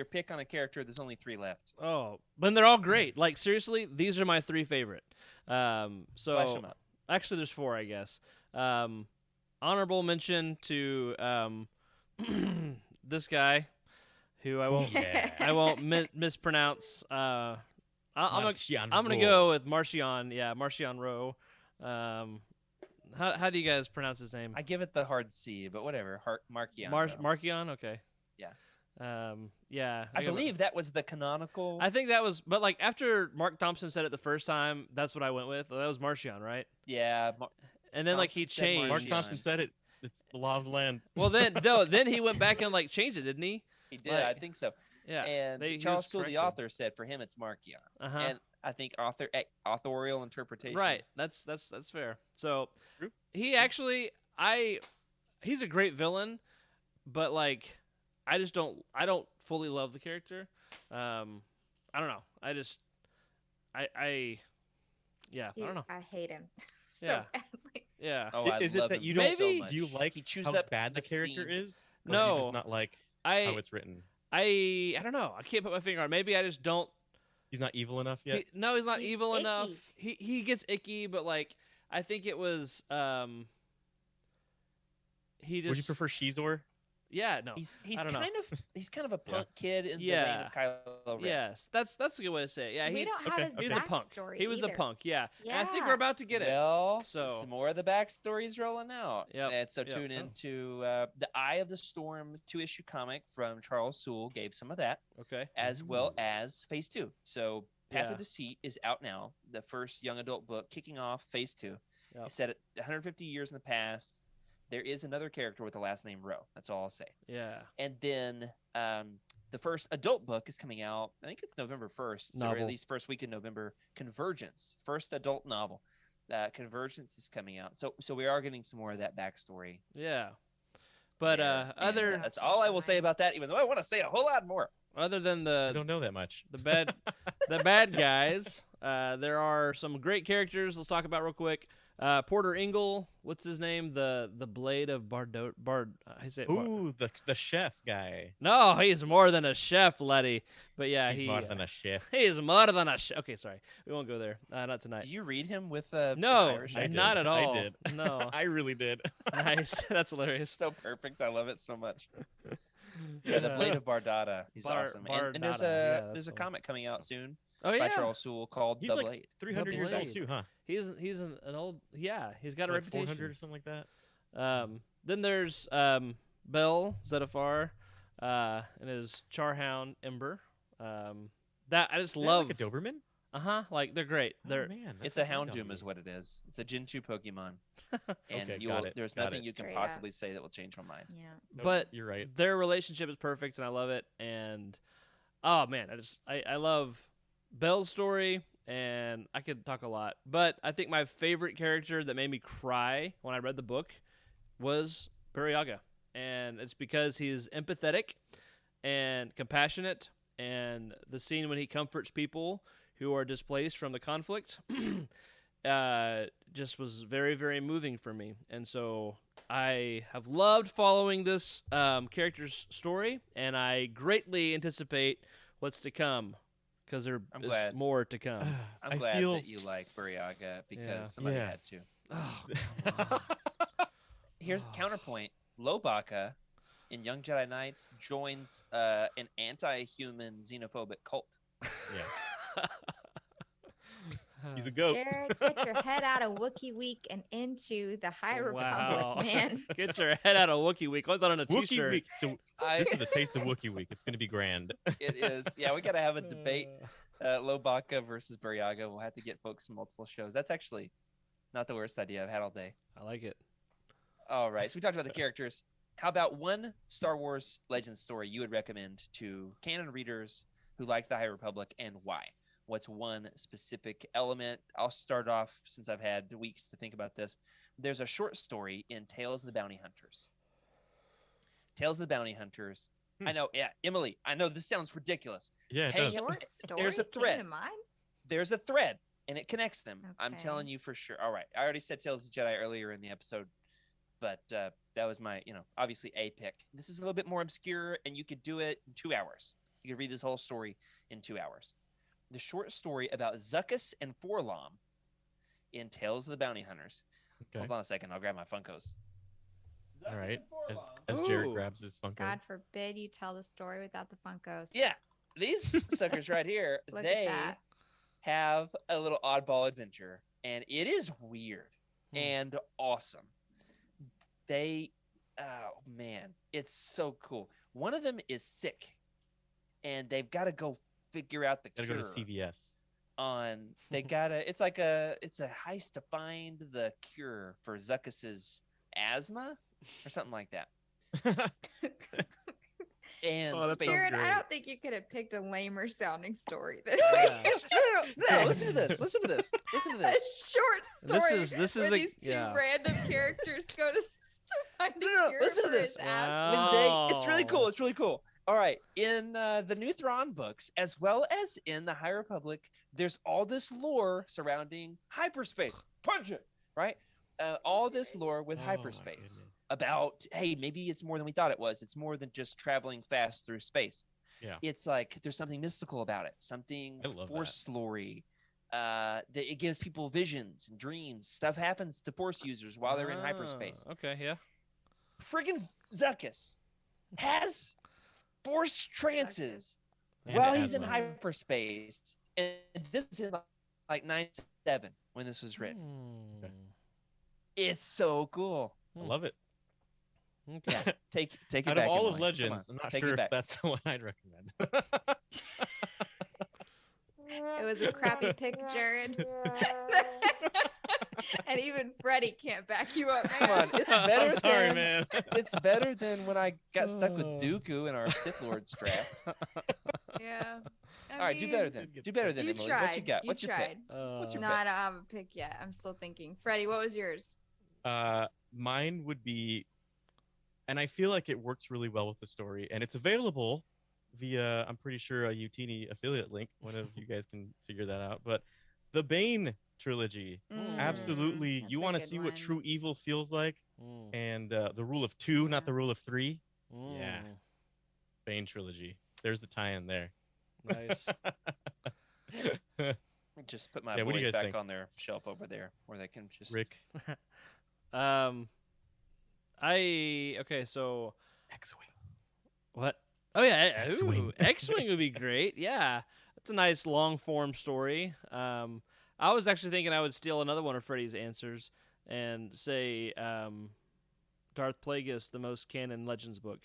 pick on a character. There's only 3 left. Oh, but they're all great. Like seriously, these are my 3 favorite. Flash So them up. actually, there's 4, I guess. Honorable mention to this guy, who I won't Yeah. I won't mispronounce. I'm Martian gonna Rowe. go with Marcion. Yeah, Marcion Rowe. How do you guys pronounce his name? I give it the hard C, but whatever. Markion. Marcion. Okay. Yeah. Yeah. I give it- believe that was the canonical. I think that was, but like after Mark Thompson said it the first time, that's what I went with. That was Marcion, right? Yeah. And then like he Thompson said changed. Mark Martian. Thompson said it. It's the law of the land. Well, then he went back and like changed it, didn't he? He did. I like- think so. Yeah. And he Charles was School, the corrected. author, said for him it's Markion. Uh-huh. And I think authorial interpretation. Right. That's fair. So True. he actually he's a great villain, but like I don't fully love the character. I don't know. I don't know. I hate him so Yeah. badly. Yeah. Oh, I Is love it that him you so don't? Maybe- much. Do you like He chews how up bad the the character scene. is? Or do you No. just not like how I it's written. I don't know. I can't put my finger on it. Maybe I just don't. He's not evil enough yet. No, he's not He's evil icky. enough. He gets icky, but like I think it was he just Would you prefer Shizor? yeah no He's I don't know. he's kind of a punk kid in the vein Yeah. of Kylo Ren. yes that's a good way to say it. Yeah, we he don't have okay, his he's a punk. backstory He was a either. punk. Yeah. And I think Yeah. we're about to get it. Well, So- some more of the backstories rolling out. Yep, And so yep. tune into the Eye of the Storm 2-issue comic from Charles Soule. Gave some of that, Okay. as well as Phase 2. So Path Yeah. of Deceit is out now. The first young adult book kicking off Phase 2. Yep. It's set at 150 years in the past. there is another character with the last name Rowe. That's all I'll say. Yeah. And then the first adult book is coming out. I think it's November 1st, or Novel. at least first week in November. Convergence, first adult novel. Convergence is coming out. So we are getting some more of that backstory. Yeah. But there. And other that's all I will say about that, even though I want to say a whole lot more. other than I don't know that much. the bad guys, there are some great characters. Let's talk about real quick. Porter Ingle, what's his name? The blade of Bard. I say Ooh, the chef guy. No, he's more than a chef, Letty. But yeah, He's more than a chef. He's more than a chef. Okay, sorry, we won't go there. Not tonight. Do you read him with No, Irish accent? not at all. I did. No, I really did. nice. That's hilarious. So perfect. I love it so much. Yeah, the Blade of Bardata. He's awesome. And there's Bardata, yeah, there's that's a the one. comic coming out soon Oh by yeah, Charles Sewell called He's The like Blade. 300 years old Blade. too, huh? he's an old. Yeah, he's got a Like reputation. 400 or something like that. Then there's Bell Zettifar, and his Charhound Ember. That I just Is that love. like a Doberman. Like they're great. They're Oh, man, It's that's a weird on Houndoom me. is what it is. It's a Gen 2 Pokemon. And Okay, you got will, it, there's got nothing it. you can Straight up. possibly say that will change my mind. Yeah. Nope, but you're right. their relationship is perfect, and I love it. And oh man, I love Belle's story, and I could talk a lot. But I think my favorite character that made me cry when I read the book was Buriaga, and it's because he's empathetic and compassionate, and the scene when he comforts people who are displaced from the conflict just was very, very moving for me. And so I have loved following this character's story, and I greatly anticipate what's to come, because there I'm is glad. more to come. I'm I glad feel that you like Buriaga because Yeah. somebody Yeah. had to. Oh, come on. Here's Oh. counterpoint. Lobaka in Young Jedi Knights joins an anti-human xenophobic cult. Yeah, he's a goat. Jared, get your head out of Wookiee Week and into the High Wow. Republic, man. Get your head out of Wookiee Week. What's that on a Wookiee t-shirt? Week. So this is a taste of Wookiee Week. It's gonna be grand. It is. Yeah, we got to have a debate. Lobaka versus Buriaga. We'll have to get folks some multiple shows. That's actually not the worst idea I've had all day. I like it. All right. So we talked about the characters. How about one Star Wars Legends story you would recommend to canon readers who like the High Republic, and why? What's one specific element? I'll start off since I've had weeks to think about this. There's a short story in Tales of the Bounty Hunters. Tales of the Bounty Hunters. I know, yeah, Emily, I know this sounds ridiculous. Yeah, it Hey, does. Short story. There's a came thread. to mind? There's a thread, and it connects them. I'm Okay. telling you for sure. All right. I already said Tales of the Jedi earlier in the episode, but that was my, obviously a pick. This is a little bit more obscure, and you could do it in 2 hours. You could read this whole story in 2 hours. The short story about Zuckuss and Forlom in Tales of the Bounty Hunters. Okay. Hold on a second. I'll grab my Funkos. All right. Zuckuss and As Forlom. Jared Ooh. grabs his Funko. God forbid you tell the story without the Funkos. Yeah. These suckers right here, Look they at that. have a little oddball adventure, and it is weird and awesome. Oh man, it's so cool. One of them is sick, and they've got to go figure out the Gotta cure. go to CVS. It's a heist to find the cure for Zuckuss's asthma or something like that. And Oh, that space. sounds Jared, I great. don't think you could have picked a lamer sounding story than Yeah. No, listen to this. Listen to this. Listen to a this. short This story. is- this is where the- these two yeah. random characters go to find a No, cure listen to for this. his asthma. Wow. It's really cool. It's really cool. All right. In the New Thrawn books, as well as in the High Republic, there's all this lore surrounding hyperspace. Punch it, right? All this lore with Oh, my hyperspace goodness. about, hey, maybe it's more than we thought it was. It's more than just traveling fast through space. Yeah. It's like there's something mystical about it, something I love force lory. That it gives people visions and dreams. Stuff happens to force users while they're in hyperspace. Okay, yeah. Friggin' Zuckuss has force trances And while he's in asthma. hyperspace. And this is in like 97 when this was written. Hmm. It's so cool. I love it. Okay. Take it Out back. of all Emily. of Come Legends, on, I'm not take sure it if back. that's the one I'd recommend. It was a crappy pick, Jared. And even Freddy can't back you up, man. Come on, it's I'm better sorry, than man. it's better than when I got stuck with Dooku in our Sith Lord strap. Yeah. All right, do better than You Emily. tried. What you got? You What's your tried. pick? What's your No, I don't have a pick yet. I'm still thinking. Freddie, what was yours? Mine would be, and I feel like it works really well with the story, and it's available via, I'm pretty sure, a Youtini affiliate link. One of you guys can figigure that out. But the Bane trilogy, absolutely. That's You a want to good see one. what true evil feels like, and the rule of two, not the rule of three. Yeah, Bane trilogy. There's the tie-in there. Nice. Just put my Yeah, what do you boys guys back think? on their shelf over there, where they can just. Rick, Okay, so X-wing. what? Oh yeah, X-Wing. X-Wing would be great. Yeah, that's a nice long form story. I was actually thinking I would steal another one of Freddy's answers and say Darth Plagueis, the most canon Legends book.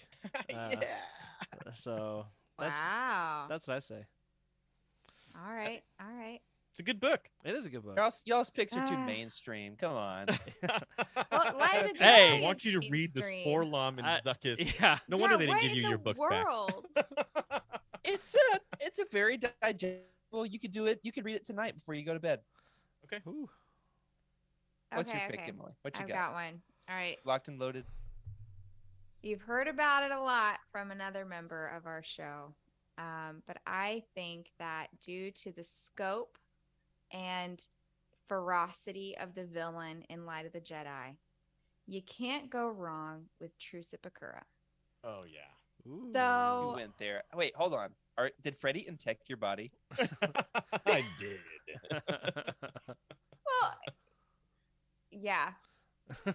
So Wow. that's what I say. All right. All right. It's a good book. It is a good book. Y'all's picks are too Ah. mainstream. Come on. Well, Light of the Hey, Jedi I want is you to read this mainstream. Forlom and I- Zuckus. Yeah. No wonder Yeah, they didn't what give in you the your books world? It's a very digestible. You could do it. You could read it tonight before you go to bed. Ooh. What's Okay, your pick, okay. Emily? What you I've got? got one. All right. Locked and loaded. You've heard about it a lot from another member of our show. But I think that due to the scope and ferocity of the villain in Light of the Jedi, you can't go wrong with Truce Bakura. Oh yeah. Ooh. You So, went there. Wait, hold on. Did Freddy inject your body? I did. well, yeah.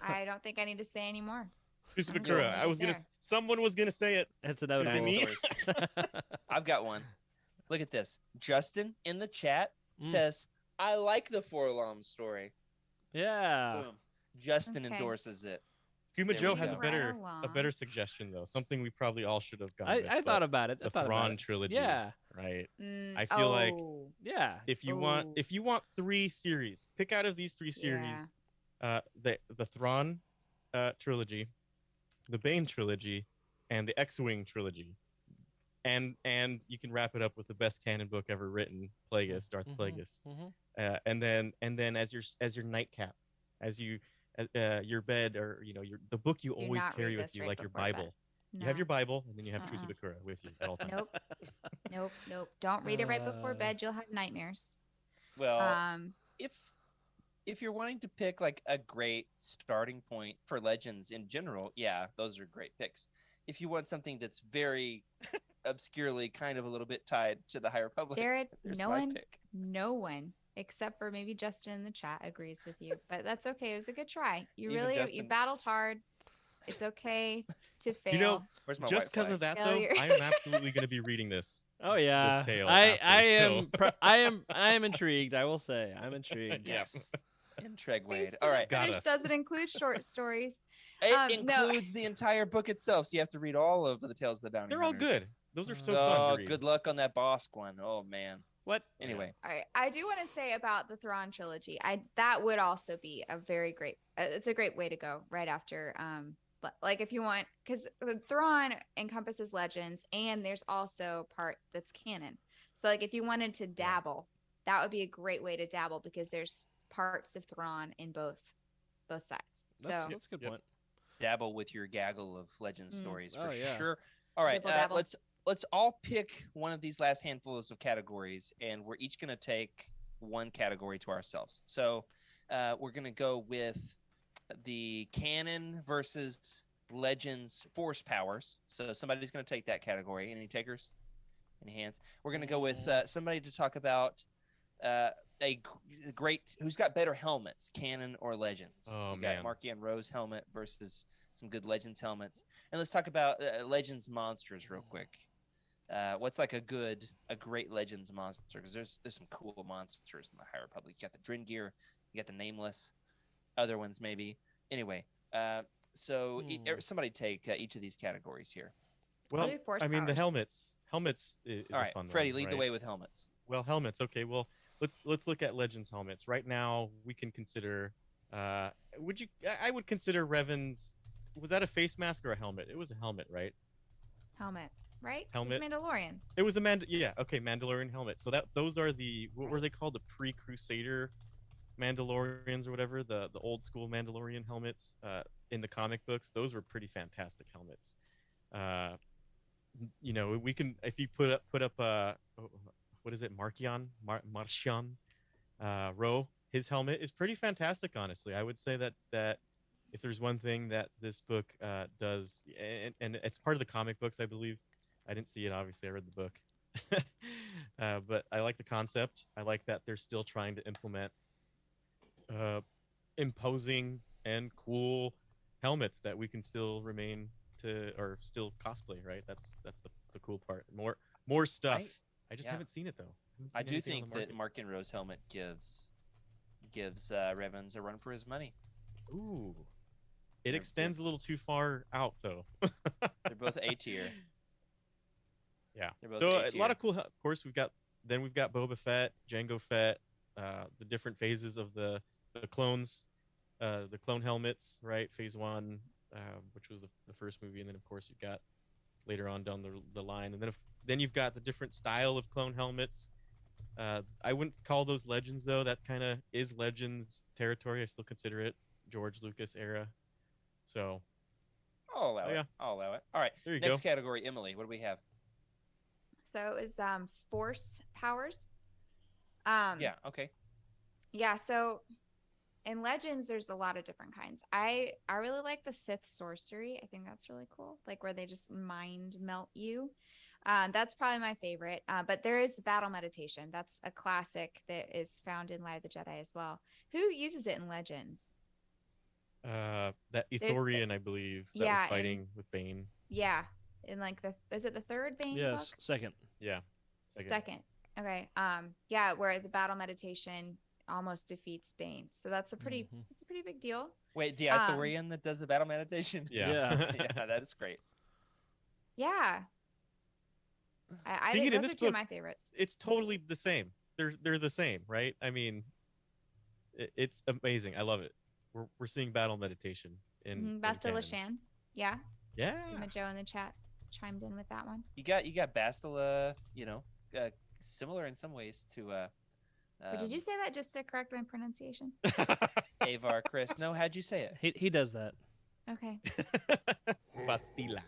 I don't think I need to say any more. Truce I'm Bakura. gonna I get was gonna. there. Someone was gonna say it. It's Could inevitable. be me. I've got one. Look at this. Justin in the chat Mm. says, "I like the Forlom story." Yeah. Boom. Justin Okay. endorses it. Fuma There Joe we has go. a Right better along. suggestion though. Something we probably all should have gone with. I but thought about it. I the thought about Thrawn it. trilogy. Yeah. Right. Mm, I feel like oh, Yeah. If you Ooh. want 3 series, pick out of these 3 series, the Thrawn trilogy, the Bane trilogy, and the X-Wing trilogy. And you can wrap it up with the best canon book ever written, Plagueis, Darth Plagueis. And then as your nightcap, as your bed, or the book you Do always not carry read with this you, right like your before bed. Bible. no. You have your Bible, and then you have Truce Uh-uh. Bakura with you at all times. Nope. Nope. Don't read it right before Uh, bed. You'll have nightmares. Well, Um, if you're wanting to pick like a great starting point for Legends in general, yeah, those are great picks. If you want something that's very obscurely kind of a little bit tied to the High Republic, Jared, there's no my one, pick. no one except for maybe Justin in the chat agrees with you, but that's okay. It was a good try. You Even really you Justin. battled hard. It's okay to fail. You know, Where's my just white because flag? of that Failure. though, I am absolutely going to be reading this. Oh yeah. This tale I after, so- I am intrigued. I will say I'm intrigued. Yes. And Tregwade. Still All right. Got finished. us. Doesn't include short stories. It No. includes the entire book itself, so you have to read all of the Tales of the Bounty They're all Hunters. good. Those are so Oh, fun to read. good luck on that Bosk one. Oh man. What? Anyway, All right. I do want to say about the Thrawn trilogy. That would also be a very great. It's a great way to go right after. Like if you want, because the Thrawn encompasses Legends, and there's also part that's canon. So like if you wanted to dabble, that would be a great way to dabble because there's parts of Thrawn in both sides. So That's a good Yep. point. dabble with your gaggle of Legend stories for Oh, yeah. sure. All right, Dibble dabble. let's all pick one of these last handfuls of categories, and we're each gonna take one category to ourselves. So we're gonna go with the canon versus Legends force powers. So somebody's gonna take that category. Any takers? Any hands? We're gonna go with somebody to talk about great who's got better helmets, canon or Legends. Oh, we man. got Marky and Rose helmet versus some good Legends helmets, and let's talk about Legends monsters real quick. What's like a great Legends monster? Because there's some cool monsters in the High Republic. You got the Dringir, you got the Nameless, other ones maybe. Anyway, so somebody take each of these categories here. Well, do force I mean, the powers. helmets is All a right, fun Freddie, one, lead the right? way with helmets. Well, helmets. Okay, well, let's look at Legends helmets. Right now, we can consider Would you? I would consider Revan's. Was that a face mask or a helmet? It was a helmet, right? Helmet, right? 'Cause Helmet. It's Mandalorian. It was a Yeah, okay, Mandalorian helmet. So those are what were they called? The pre-Crusader Mandalorians or whatever. The old school Mandalorian helmets. In the comic books, those were pretty fantastic helmets. Uh, we can if you put up what is it, Marchion Ro. His helmet is pretty fantastic, honestly. I would say that if there's one thing that this book does, and it's part of the comic books, I believe. I didn't see it, obviously. I read the book. But I like the concept. I like that they're still trying to implement imposing and cool helmets that we can still still cosplay, right? That's the cool part. More stuff. I just haven't seen it, though. I do think that Mark and Rose helmet gives Revans a run for his money. Ooh. It extends a little too far out, though. They're both A tier. Yeah. So a lot of cool. Of course, we've got Boba Fett, Jango Fett, the different phases of the clones, the clone helmets, right? Phase 1, which was the first movie, and then of course you've got later on down the line, and then you've got the different style of clone helmets. I wouldn't call those Legends, though. That kind of is Legends territory. I still consider it George Lucas era. So I'll allow it. I'll allow it. All right. There you Next go. category, Emily. What do we have? So it was force powers. Yeah. Okay. Yeah. So in Legends, there's a lot of different kinds. I really like the Sith sorcery. I think that's really cool. Like where they just mind melt you. That's probably my favorite. But there is the battle meditation. That's a classic that is found in Light of the Jedi as well. Who uses it in Legends? That Ithorian, I believe, that was fighting with Bane. Yeah. In like is it the third Bane book? Second. Yeah. Second. Okay. Yeah, where the battle meditation almost defeats Bane. So that's a pretty big deal. Wait, the Ithorian that does the battle meditation? Yeah. Yeah, that is great. Yeah. I think those are two of my favorites. It's totally the same. They're the same, right? I mean, it's amazing. I love it. We're seeing battle meditation in Bastila canon. Shan. Yeah. Yeah. Schema Joe in the chat chimed in with that one. You got Bastila, similar in some ways to But did you say that just to correct my pronunciation? Avar, Chris? No, how'd you say it? He does that. Okay. Bastila.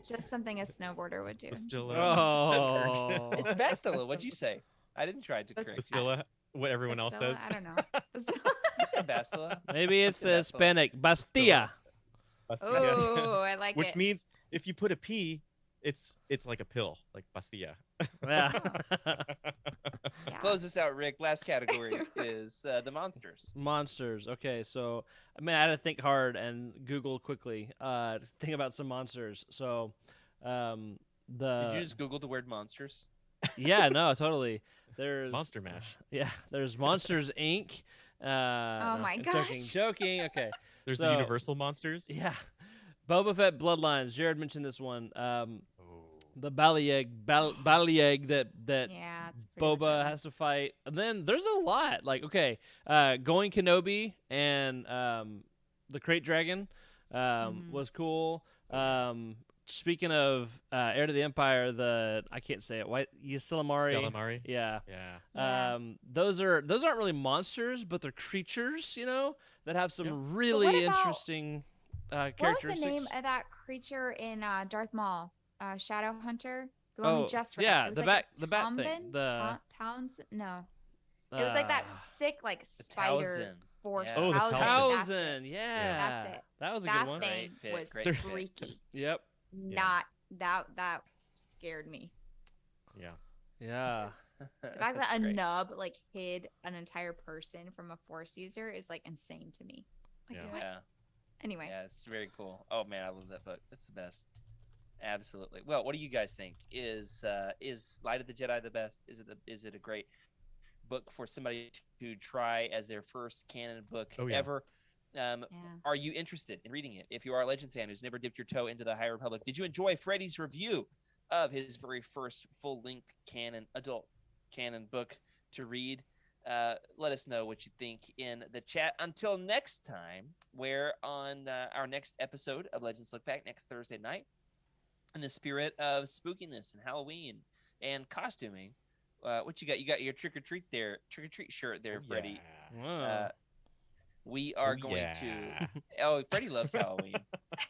Just something a snowboarder would do. Oh. It's Bastila. What'd you say? I didn't try to correct. Bastila. What everyone else says. I don't know. You said Bastila. Maybe it's said the Bastila. Hispanic Bastilla. Oh, I like Which it. means if you put a P, it's like a pill, like Bastilla. Yeah. Yeah. Close this out, Rick. Last category is the monsters. Monsters. Okay, so I had to think hard and Google quickly. Think about some monsters. So, Did you just Google the word monsters? Yeah, no, totally. There's Monster Mash. Yeah, there's Monsters Inc. Oh No, my I'm gosh. Joking. Okay. There's So- the Universal monsters. Yeah. Boba Fett Bloodlines. Jared mentioned this one. The Balieg that Yeah, it's pretty Boba legit. has to fight. And then there's a lot. Like, okay, going Kenobi and the Crate Dragon was cool. Speaking of Heir to the Empire, I can't say it. White Ysalamari. Calamari. Yeah. Yeah. Those aren't really monsters, but they're creatures, that have some Yep. really what about- interesting What was characteristics. the name of that creature in Darth Maul? Shadow Hunter? The one we just read. yeah, It was the like bat thing. Tombin? Townsend? No. It was like that sick, like The spider Towson. force. Yeah. Oh, the Towson. Towson. That's it. Thousand, yeah. That's it. That was a That good one. thing Great pick, was great pick. freaky. Yep. Not that scared me. Yeah. Yeah. The fact that That's a great. nub like hid an entire person from a force user is like insane to me. Like Yeah. what? Yeah. Anyway. Yeah, it's very cool. Oh man, I love that book. It's the best. Absolutely. Well, what do you guys think? Is Light of the Jedi the best? Is it a great book for somebody to try as their first canon book Oh, yeah. ever? Yeah. Are you interested in reading it? If you are a Legends fan who's never dipped your toe into the High Republic, did you enjoy Freddy's review of his very first full-length adult canon book to read? Let us know what you think in the chat. Until next time, we're on our next episode of Legends Look Back next Thursday night. In the spirit of spookiness and Halloween and costuming, what you got? You got your trick or treat shirt there, Freddie. Whoa. We are going to. Oh, Freddie loves Halloween.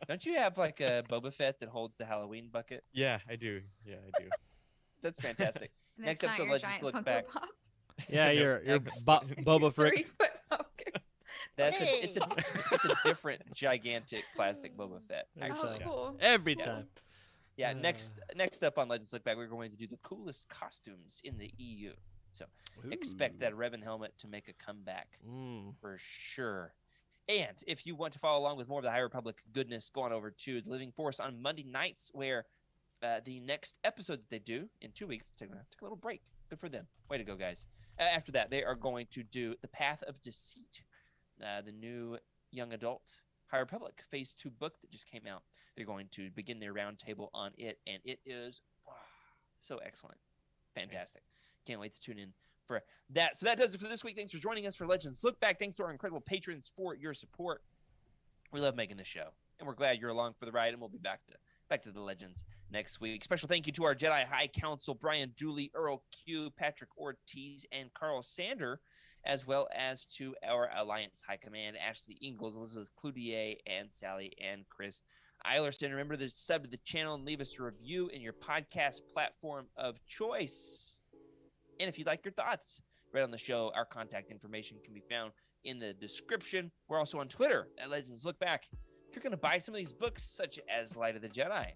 Don't you have like a Boba Fett that holds the Halloween bucket? Yeah, I do. Yeah, I do. That's fantastic. And Next it's not episode, your Legends giant Look Funko Back. Pop. Yeah, No, you're absolutely. Boba Frick. 3-foot pumpkin. That's it's a different gigantic plastic Boba Fett. Every Oh, time. cool. Every Yeah. time. Yeah, next up on Legends Look Back, we're going to do the coolest costumes in the EU. So expect that Revan helmet to make a comeback for sure. And if you want to follow along with more of the High Republic goodness, go on over to the Living Force on Monday nights, where the next episode that they do in 2 weeks, take a little break. Good for them. Way to go, guys. After that, they are going to do The Path of Deceit, the new young adult High Republic Phase 2 book that just came out. They're going to begin their roundtable on it, and it is so excellent. Fantastic. Can't wait to tune in for that. So that does it for this week. Thanks for joining us for Legends Look Back. Thanks to our incredible patrons for your support. We love making this show, and we're glad you're along for the ride, and we'll be back to the Legends next week. Special thank you to our Jedi High Council, Brian Dooley, Earl Q, Patrick Ortiz, and Carl Sander, as well as to our Alliance High Command, Ashley Ingalls, Elizabeth Cloutier, and Sally and Chris Eilerson. Remember to sub to the channel and leave us a review in your podcast platform of choice. And if you'd like your thoughts read on the show, our contact information can be found in the description. We're also on Twitter at Legends Look Back. If you're going to buy some of these books, such as Light of the Jedi,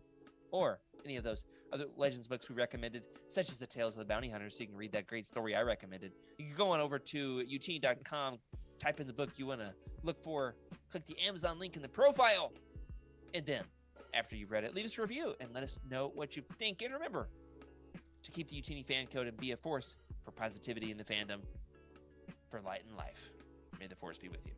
or any of those other Legends books we recommended, such as the Tales of the Bounty Hunter, so you can read that great story I recommended, you can go on over to youtini.com, type in the book you want to look for, click the Amazon link in the profile, and then, after you've read it, leave us a review and let us know what you think. And remember to keep the Youtini fan code and be a force for positivity in the fandom, for light and life. May the force be with you.